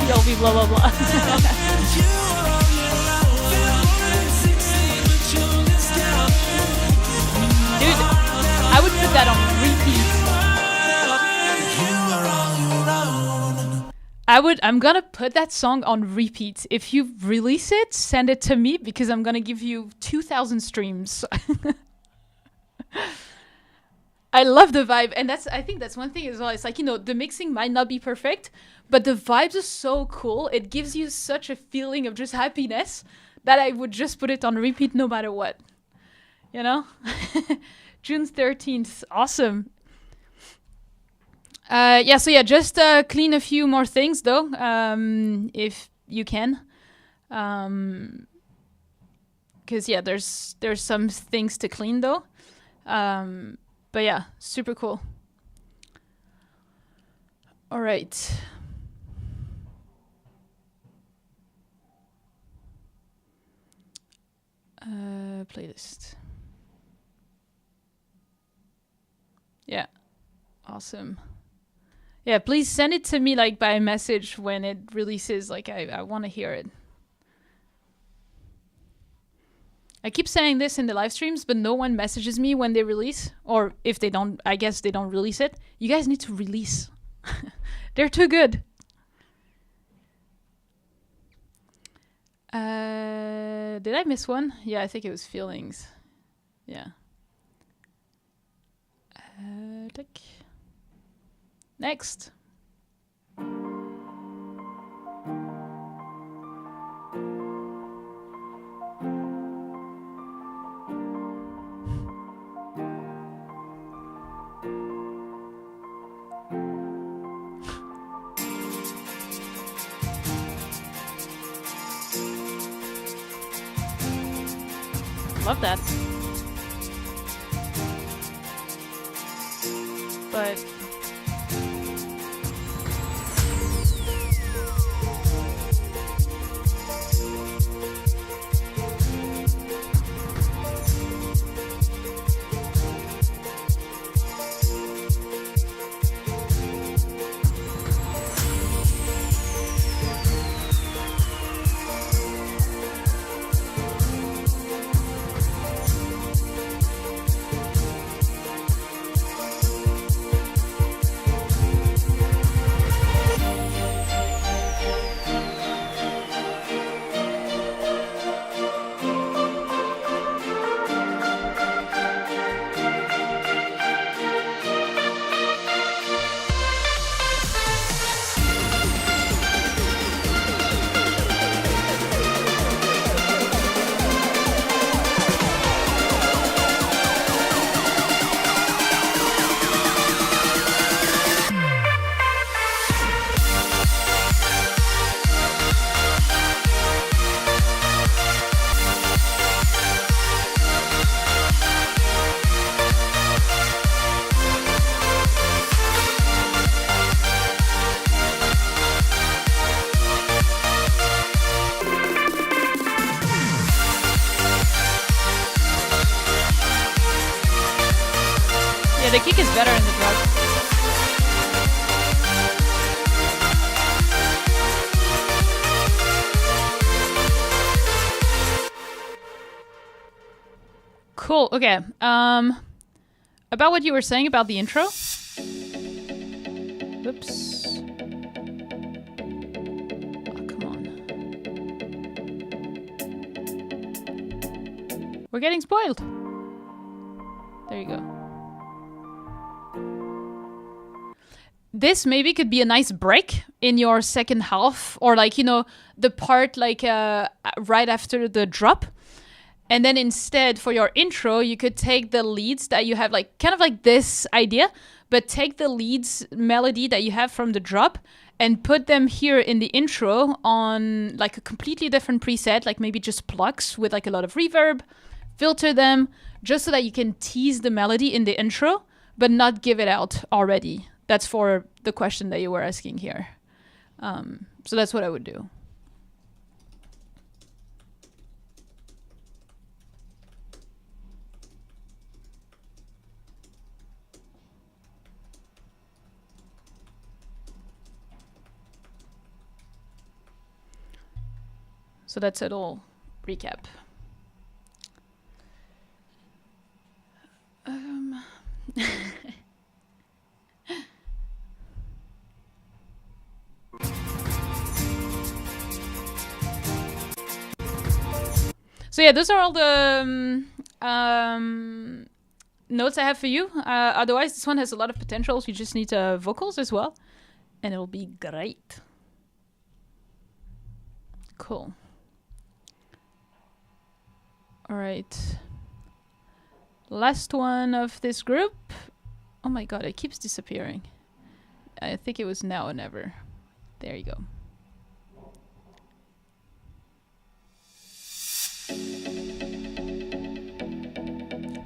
PLV blah blah blah. Dude, I would put that on repeat. I'm gonna put that song on repeat. If you release it, send it to me because I'm gonna give you 2,000 streams. I love the vibe, and I think that's one thing as well. It's like, you know, the mixing might not be perfect, but the vibes are so cool. It gives you such a feeling of just happiness that I would just put it on repeat no matter what. You know? June 13th. Awesome. Just clean a few more things though, if you can. Because there's some things to clean though. But yeah, super cool. All right. Playlist. Yeah, awesome. Yeah, please send it to me like by message when it releases. Like I want to hear it. I keep saying this in the live streams, but no one messages me when they release. Or if they don't, I guess they don't release it. You guys need to release. They're too good. Did I miss one? Yeah, I think it was feelings. Yeah. Next. Love that. the kick is better in the drop. Cool. Okay. About what you were saying about the intro. Whoops. Oh, come on. We're getting spoiled. There you go. This maybe could be a nice break in your second half, or like, you know, the part like right after the drop. And then instead for your intro, you could take the leads that you have, like kind of like this idea, but take the leads melody that you have from the drop and put them here in the intro on like a completely different preset, like maybe just plucks with like a lot of reverb, filter them just so that you can tease the melody in the intro, but not give it out already. That's for the question that you were asking here. So that's what I would do. So that's a little recap. So yeah, those are all the notes I have for you. Otherwise, this one has a lot of potentials. You just need vocals as well, and it'll be great. Cool. All right. Last one of this group. Oh my god, it keeps disappearing. I think it was Now or Never. There you go.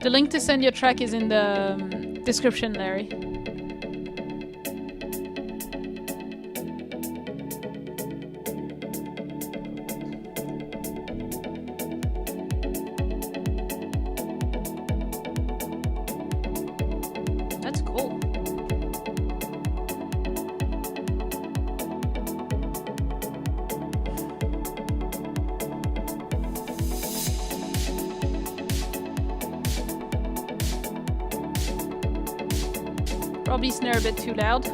The link to send your track is in the description, Larry. That's cool. Probably snare a bit too loud.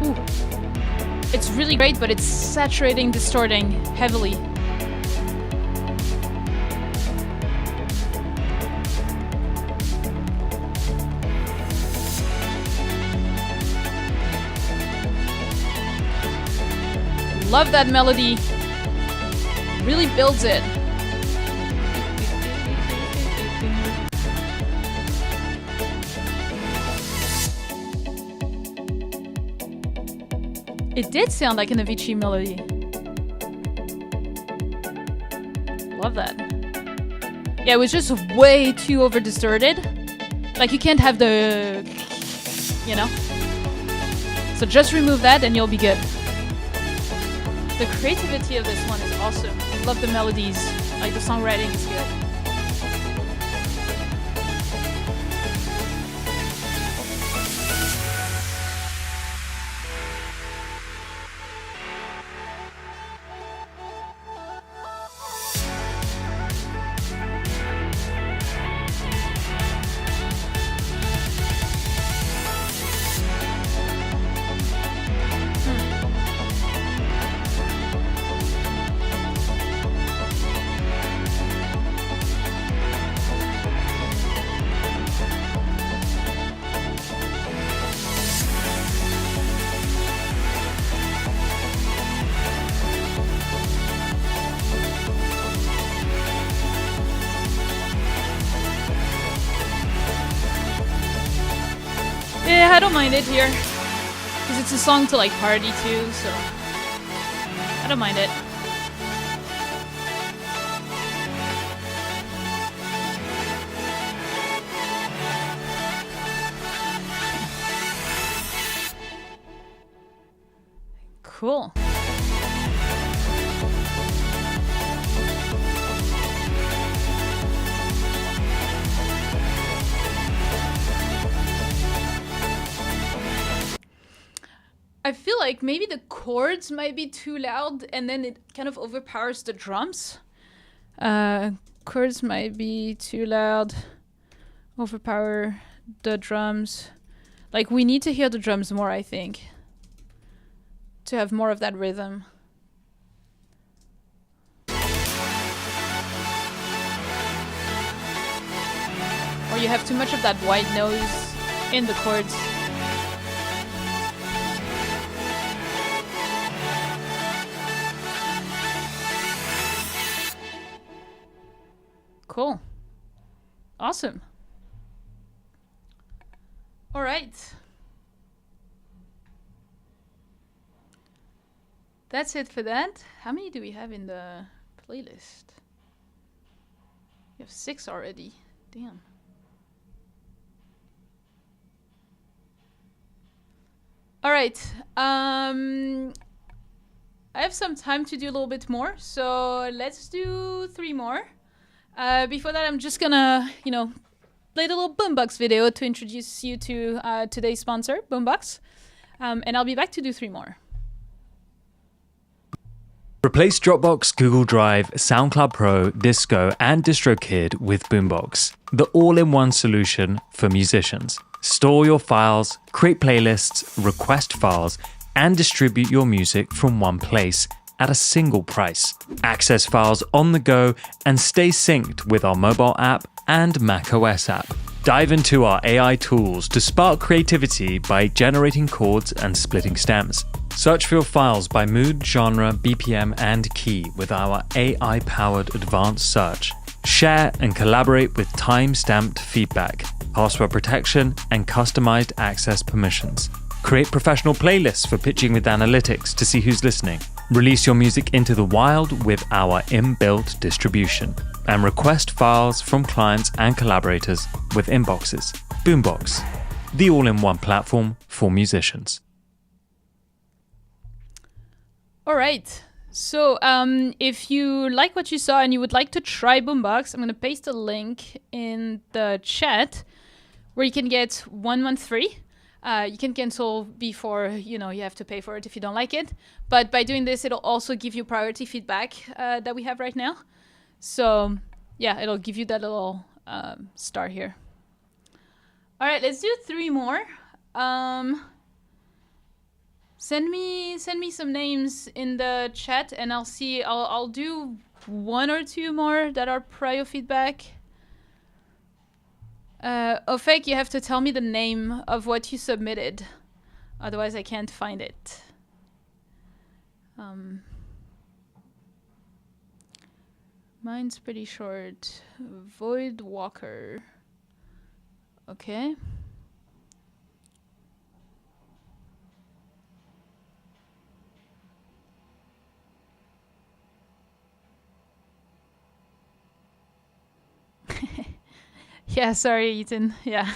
Ooh. It's really great, but it's saturating, distorting heavily. Love that melody. Really builds it. It did sound like an Avicii melody. Love that. Yeah, it was just way too over distorted. Like you can't have the, you know? So just remove that and you'll be good. The creativity of this one is awesome. I love the melodies. Like the songwriting is good. Yeah, I don't mind it here. Because it's a song to like party to, so I don't mind it. Cool. I feel like maybe the chords might be too loud and then it kind of overpowers the drums. Chords might be too loud, overpower the drums. Like, we need to hear the drums more, I think, to have more of that rhythm. Or you have too much of that white noise in the chords. Cool. Awesome. All right. That's it for that. How many do we have in the playlist? We have 6 already. Damn. All right. I have some time to do a little bit more, so let's do 3 more. Before that, I'm just gonna, play the little Boombox video to introduce you to today's sponsor, Boombox. And I'll be back to do 3 more. Replace Dropbox, Google Drive, SoundCloud Pro, Disco, and DistroKid with Boombox, the all-in-one solution for musicians. Store your files, create playlists, request files, and distribute your music from one place at a single price. Access files on the go and stay synced with our mobile app and macOS app. Dive into our AI tools to spark creativity by generating chords and splitting stems. Search for your files by mood, genre, BPM, and key with our AI-powered advanced search. Share and collaborate with time-stamped feedback, password protection, and customized access permissions. Create professional playlists for pitching with analytics to see who's listening. Release your music into the wild with our inbuilt distribution. And request files from clients and collaborators with inboxes. Boombox, the all-in-one platform for musicians. All right. So if you like what you saw and you would like to try Boombox, I'm going to paste a link in the chat where you can get 1 month free. You can cancel before, you have to pay for it if you don't like it. But by doing this, it'll also give you priority feedback that we have right now. So yeah, it'll give you that little star here. All right, let's do 3 more. Send me some names in the chat and I'll see. I'll do 1 or 2 more that are prior feedback. Ofek, you have to tell me the name of what you submitted. Otherwise, I can't find it. Mine's pretty short. Void Walker. Okay. Yeah, sorry, Ethan. Yeah.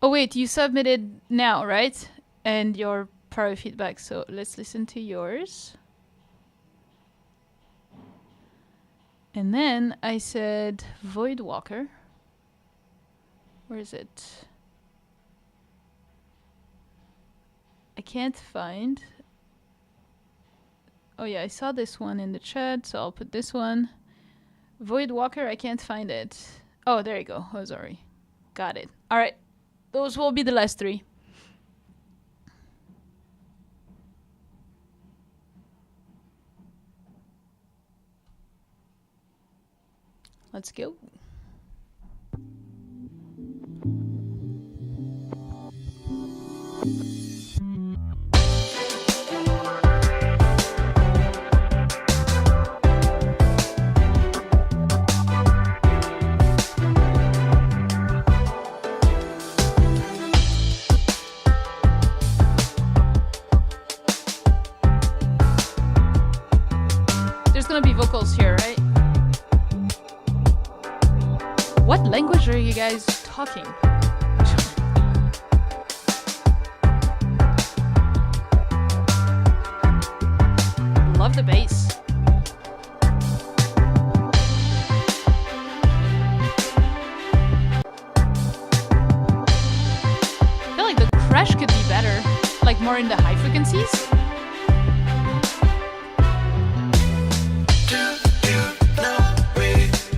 Oh, wait, you submitted now, right? And your prior feedback. So let's listen to yours. And then I said Void Walker. Where is it? I can't find. Oh yeah, I saw this one in the chat, so I'll put this one. Void Walker, I can't find it. Oh, there you go. Oh, sorry. Got it. All right. Those will be the last 3. Let's go. There's gonna be vocals here, right? What language are you guys talking? love the bass. I feel like the crash could be better, like more in the high frequencies. Love the bass.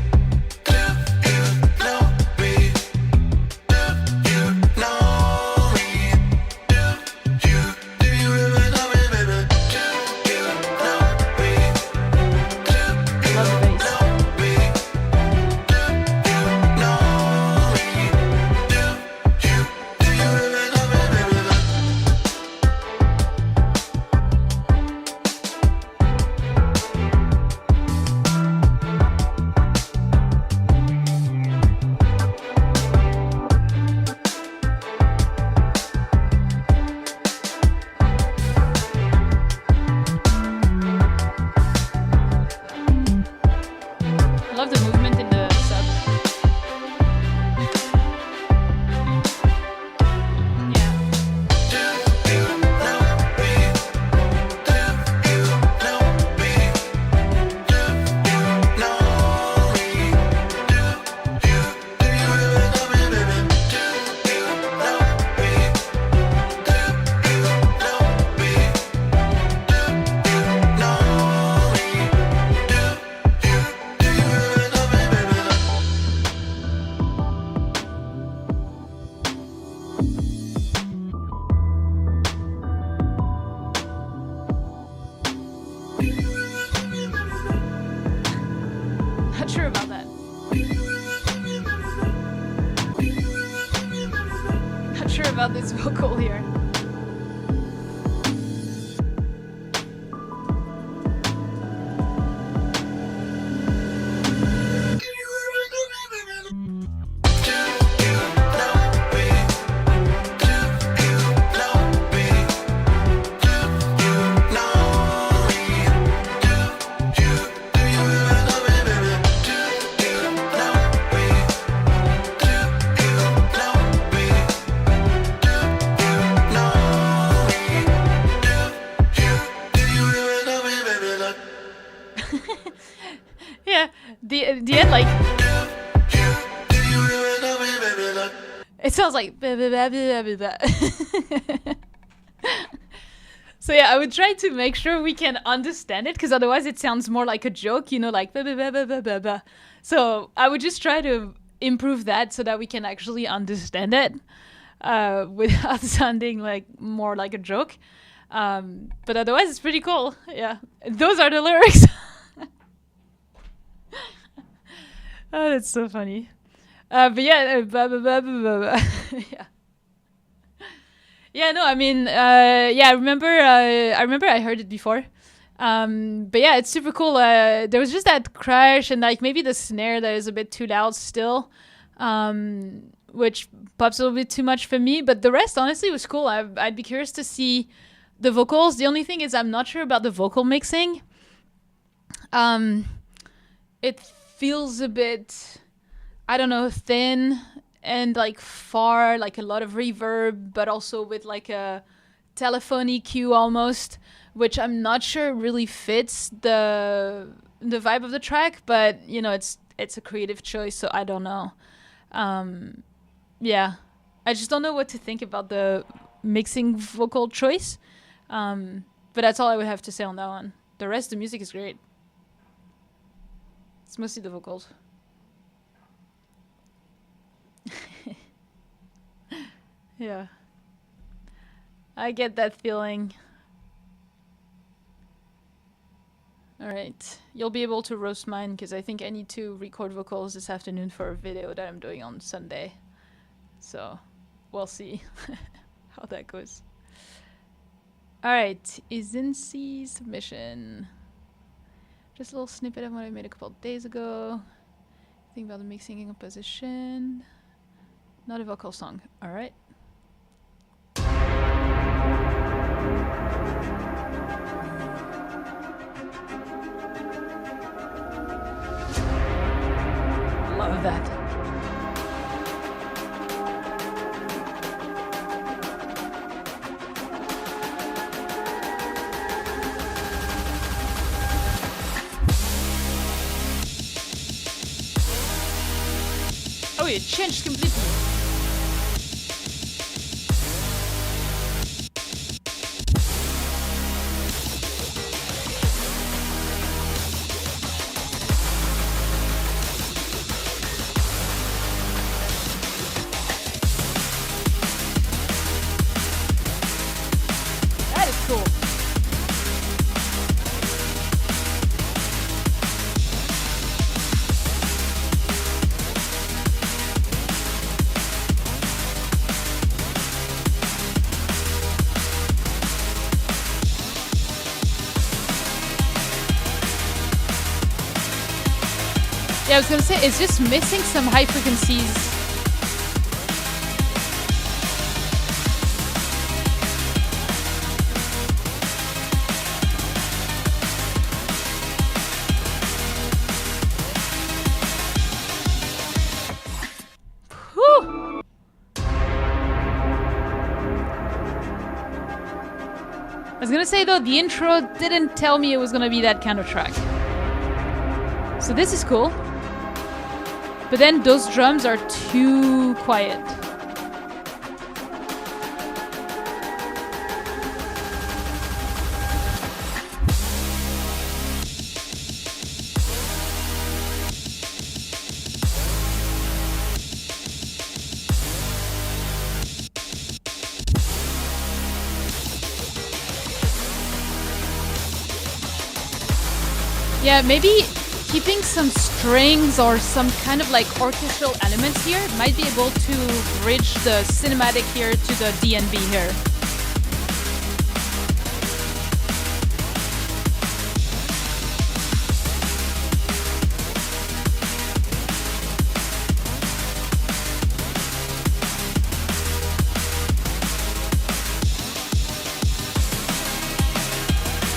I love the movement in the sub. Yeah. Not sure about that. Not sure about this vocal here. Yeah, the end, like it sounds like so yeah, I would try to make sure we can understand it, because otherwise it sounds more like a joke, you know, like so I would just try to improve that so that we can actually understand it without sounding like more like a joke, but otherwise it's pretty cool. Yeah, those are the lyrics. Oh, that's so funny. But yeah, yeah. Yeah, no, I mean, yeah, I remember I heard it before. But yeah, it's super cool. There was just that crash and like maybe the snare that is a bit too loud still, which pops a little bit too much for me. But the rest, honestly, was cool. I'd be curious to see the vocals. The only thing is I'm not sure about the vocal mixing. It feels a bit, I don't know, thin and like far, like a lot of reverb, but also with like a telephone EQ almost, which I'm not sure really fits the vibe of the track, but you know, it's a creative choice, so I don't know. Yeah, I just don't know what to think about the mixing vocal choice. But that's all I would have to say on that one. The rest, the music is great. It's mostly the vocals. Yeah. I get that feeling. Alright. You'll be able to roast mine because I think I need to record vocals this afternoon for a video that I'm doing on Sunday. So, we'll see how that goes. Alright. Isinci submission. Just a little snippet of what I made a couple of days ago. Think about the mixing and composition. Not a vocal song. Alright. Love that. it changed completely. That is cool. Yeah, I was gonna say, it's just missing some high frequencies. Whew. I was gonna say though, the intro didn't tell me it was gonna be that kind of track. So this is cool. But then those drums are too quiet. Yeah, maybe keeping some strings or some kind of like orchestral elements here might be able to bridge the cinematic here to the DNB here.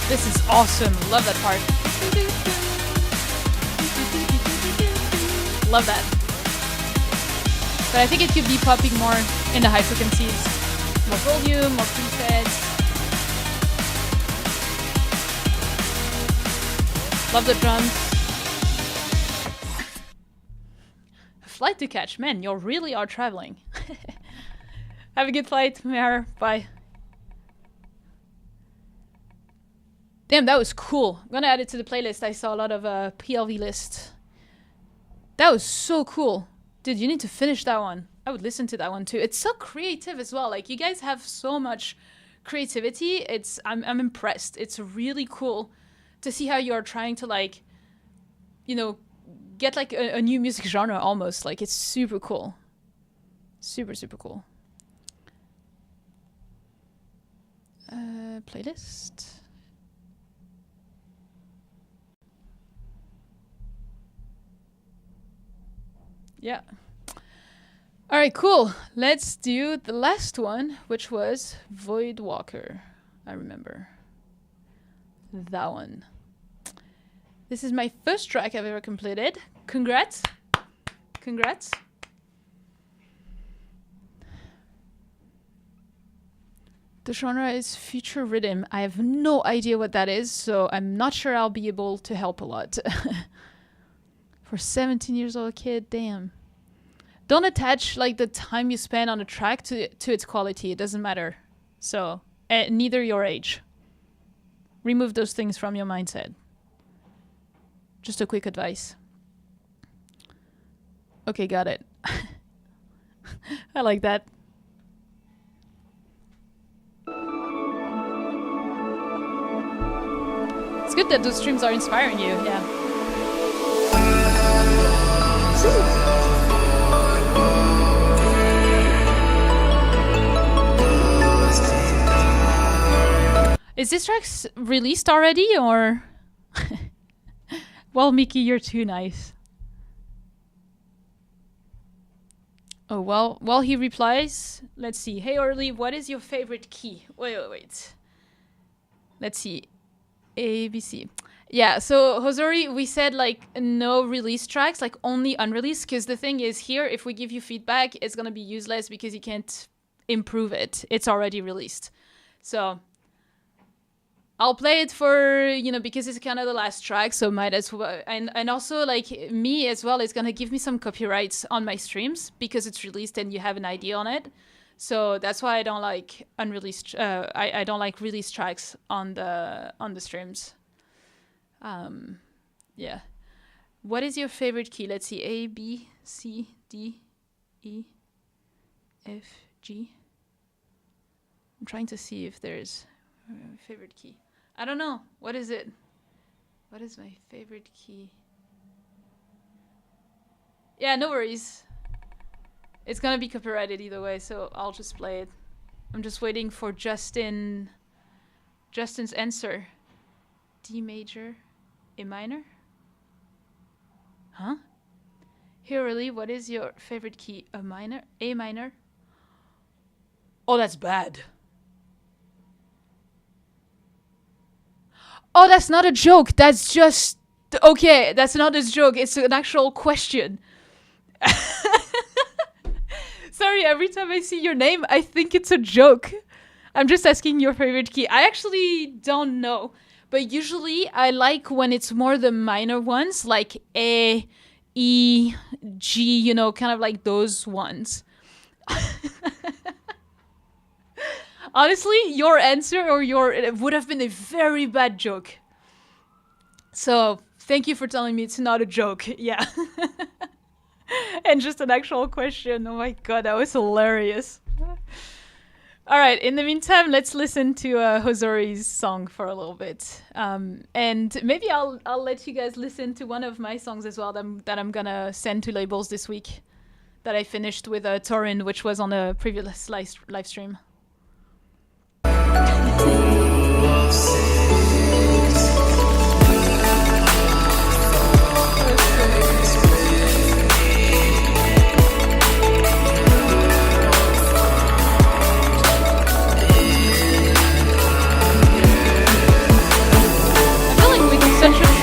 This is awesome. Love that part. Love that. But I think it could be popping more in the high frequencies. More volume, more presets. Love the drums. A flight to catch. Man, you really are traveling. Have a good flight, Meher. Bye. Damn, that was cool. I'm gonna add it to the playlist. I saw a lot of PLV list. That was so cool. Dude, you need to finish that one. I would listen to that one too. It's so creative as well. Like, you guys have so much creativity. I'm impressed. It's really cool to see how you're trying to, like, you know, get like a new music genre almost. Like, it's super cool. Super, super cool. Playlist. Yeah. All right, cool. Let's do the last one, which was Void Walker. I remember that one. This is my first track I've ever completed. Congrats. Congrats. The genre is future rhythm. I have no idea what that is, so I'm not sure I'll be able to help a lot. For 17 years old kid, damn. Don't attach like the time you spend on a track to its quality. It doesn't matter. So, neither your age. Remove those things from your mindset. Just a quick advice. Okay, got it. I like that. It's good that those streams are inspiring you, yeah. Is this track released already, or? Well, Mickey, you're too nice. Oh, well, while he replies, let's see. Hey, Orly, what is your favorite key? Wait. Let's see. A, B, C. Yeah, so Hosori, we said like no release tracks, like only unreleased, because the thing is here, if we give you feedback, it's going to be useless because you can't improve it. It's already released. So I'll play it for, you know, because it's kind of the last track, so might as well. And also, like, me as well, it's going to give me some copyrights on my streams because it's released and you have an ID on it. So that's why I don't like unreleased, I don't like released tracks on the streams. Yeah. What is your favorite key? Let's see. A, B, C, D, E, F, G. I'm trying to see if there's a favorite key. I don't know. What is it? What is my favorite key? Yeah, no worries. It's gonna be copyrighted either way, so I'll just play it. I'm just waiting for Justin's answer. D major, A minor? Huh? Here, really, what is your favorite key? A minor? A minor? Oh, that's bad. Oh, that's not a joke. That's just... Okay, that's not a joke. It's an actual question. Sorry, every time I see your name, I think it's a joke. I'm just asking your favorite key. I actually don't know. But usually, I like when it's more the minor ones, like A, E, G, you know, kind of like those ones. Honestly, your answer or it would have been a very bad joke. So, thank you for telling me it's not a joke. Yeah. And just an actual question. Oh my god, that was hilarious. All right, in the meantime, let's listen to Hozori's song for a little bit. And maybe I'll let you guys listen to one of my songs as well that I'm gonna send to labels this week. That I finished with Torin, which was on a previous live stream.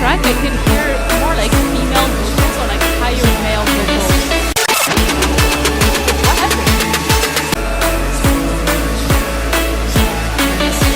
Track, I can hear more like female vocals or like higher male vocals. What happened? What the heck is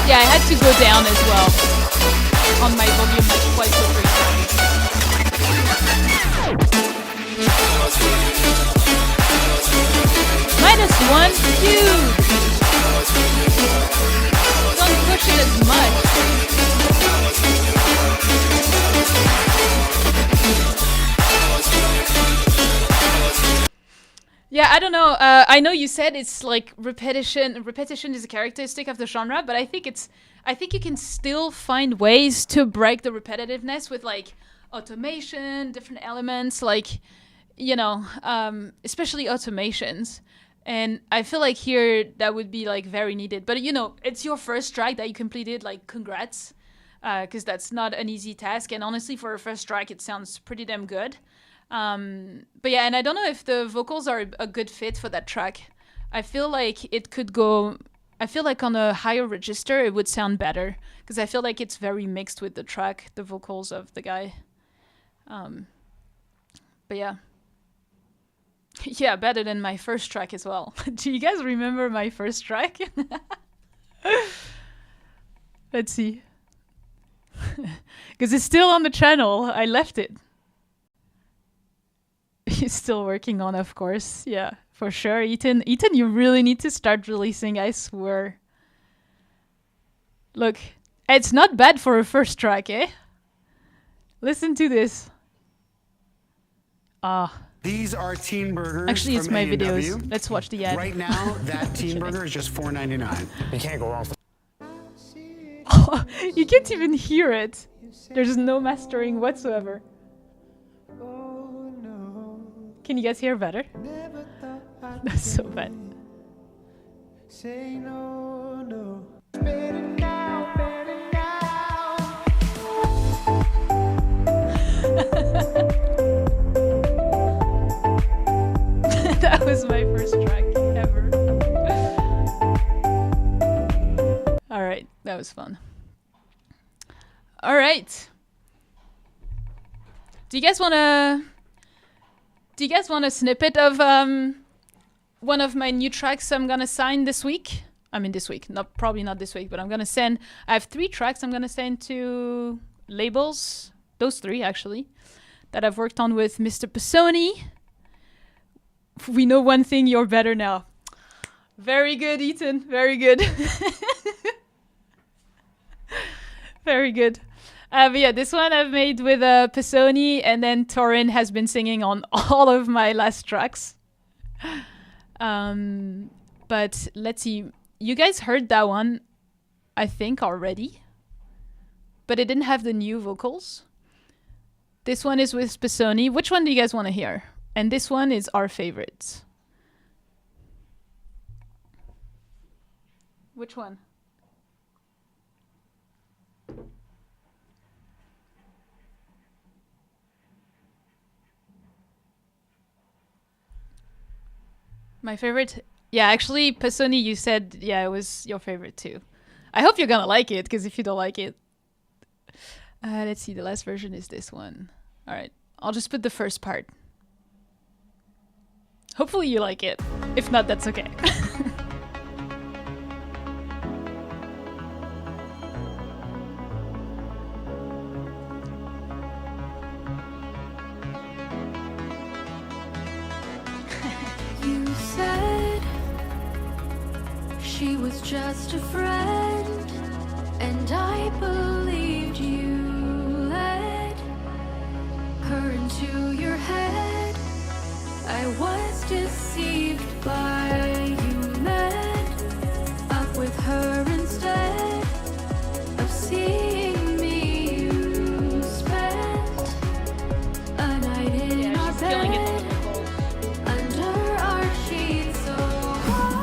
Yeah, I had to go down as well on my volume like twice or three times. -1, huge! Don't push it as much. Yeah, I don't know. I know you said it's like repetition. Repetition is a characteristic of the genre, but I think you can still find ways to break the repetitiveness with like automation, different elements, like, you know, especially automations. And I feel like here that would be like very needed. But you know, it's your first track that you completed. Like, congrats, because that's not an easy task. And honestly, for a first track, it sounds pretty damn good. But yeah, and I don't know if the vocals are a good fit for that track. I feel like it could go... I feel like on a higher register, it would sound better. Because I feel like it's very mixed with the track, the vocals of the guy. But yeah. Yeah, better than my first track as well. Do you guys remember my first track? Let's see. Because it's still on the channel. I left it. He's still working on, of course. Yeah, for sure. Ethan, you really need to start releasing, I swear. Look, it's not bad for a first track, eh? Listen to this. These are teen burgers. Actually, it's from my A&W. videos. Let's watch the ad. Right now, that teen burger is just $4.99. You can't go wrong. Oh, you can't even hear it. There's no mastering whatsoever. Can you guys hear better? That's so bad. Say no, no. was fun. All right. Do you guys want a snippet of one of my new tracks I'm gonna sign this week? I mean this week, probably not this week, but I'm gonna send. I have 3 tracks I'm gonna send to labels. Those 3 actually that I've worked on with Mr. Pisoni. We know one thing, you're better now. Very good, Ethan. Very good. Very good. But yeah, this one I've made with Pisoni, and then Torin has been singing on all of my last tracks. But let's see. You guys heard that one, I think, already. But it didn't have the new vocals. This one is with Pisoni. Which one do you guys want to hear? And this one is our favorites. Which one? My favorite? Yeah, actually, Pisoni, you said, yeah, it was your favorite too. I hope you're gonna like it, because if you don't like it... let's see, the last version is this one. Alright, I'll just put the first part. Hopefully you like it. If not, that's okay. You said she was just a friend, and I believed you. Led her into your head. I was deceived by you. Met up with her instead of seeing me. You spent a night in our she's killing it. bed. Under our sheets so high.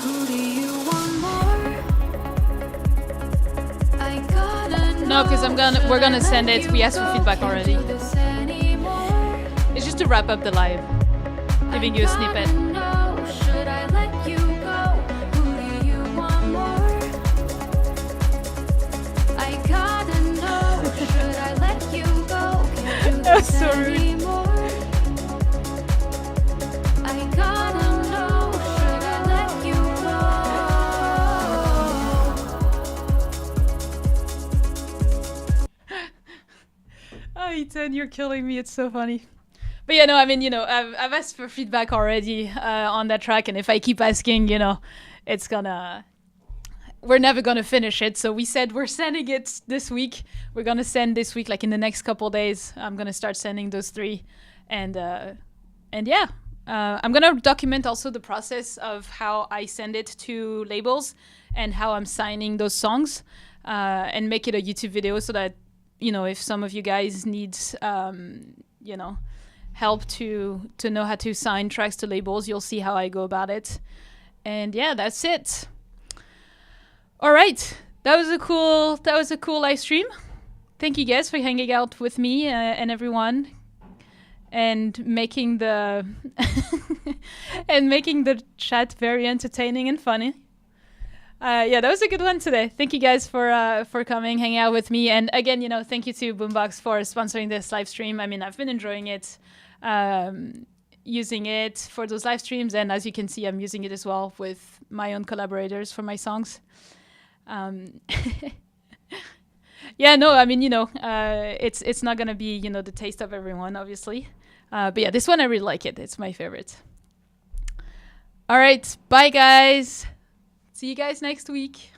Who do you want more? I gotta No, because know, we're gonna should I send let it. you We asked for go? feedback Can't already. do this anymore. It's just to wrap up the live. Giving you a snippet. Know, should I let you go? Who do you want more? I gotta know, should I let you go? Can't do That's this so rude. anymore. I gotta know, should I let you go? Oh, Ethan, you're killing me. It's so funny. But yeah, no, I mean, I've asked for feedback already on that track, and if I keep asking, it's gonna... We're never gonna finish it, so we said we're sending it this week. We're gonna send this week, like in the next couple days. I'm gonna start sending those 3, and yeah, I'm gonna document also the process of how I send it to labels and how I'm signing those songs, and make it a YouTube video so that if some of you guys need help to know how to sign tracks to labels, you'll see how I go about it. And yeah, that's it. All right, that was a cool live stream. Thank you guys for hanging out with me and everyone, and making the chat very entertaining and funny. Yeah, that was a good one today. Thank you guys for coming, hanging out with me, and again, thank you to Boombox for sponsoring this live stream. I mean, I've been enjoying it, using it for those live streams, and as you can see, I'm using it as well with my own collaborators for my songs. Yeah, no, I mean, it's not gonna be the taste of everyone, obviously, but yeah, this one I really like it. It's my favorite. All right, bye guys. See you guys next week.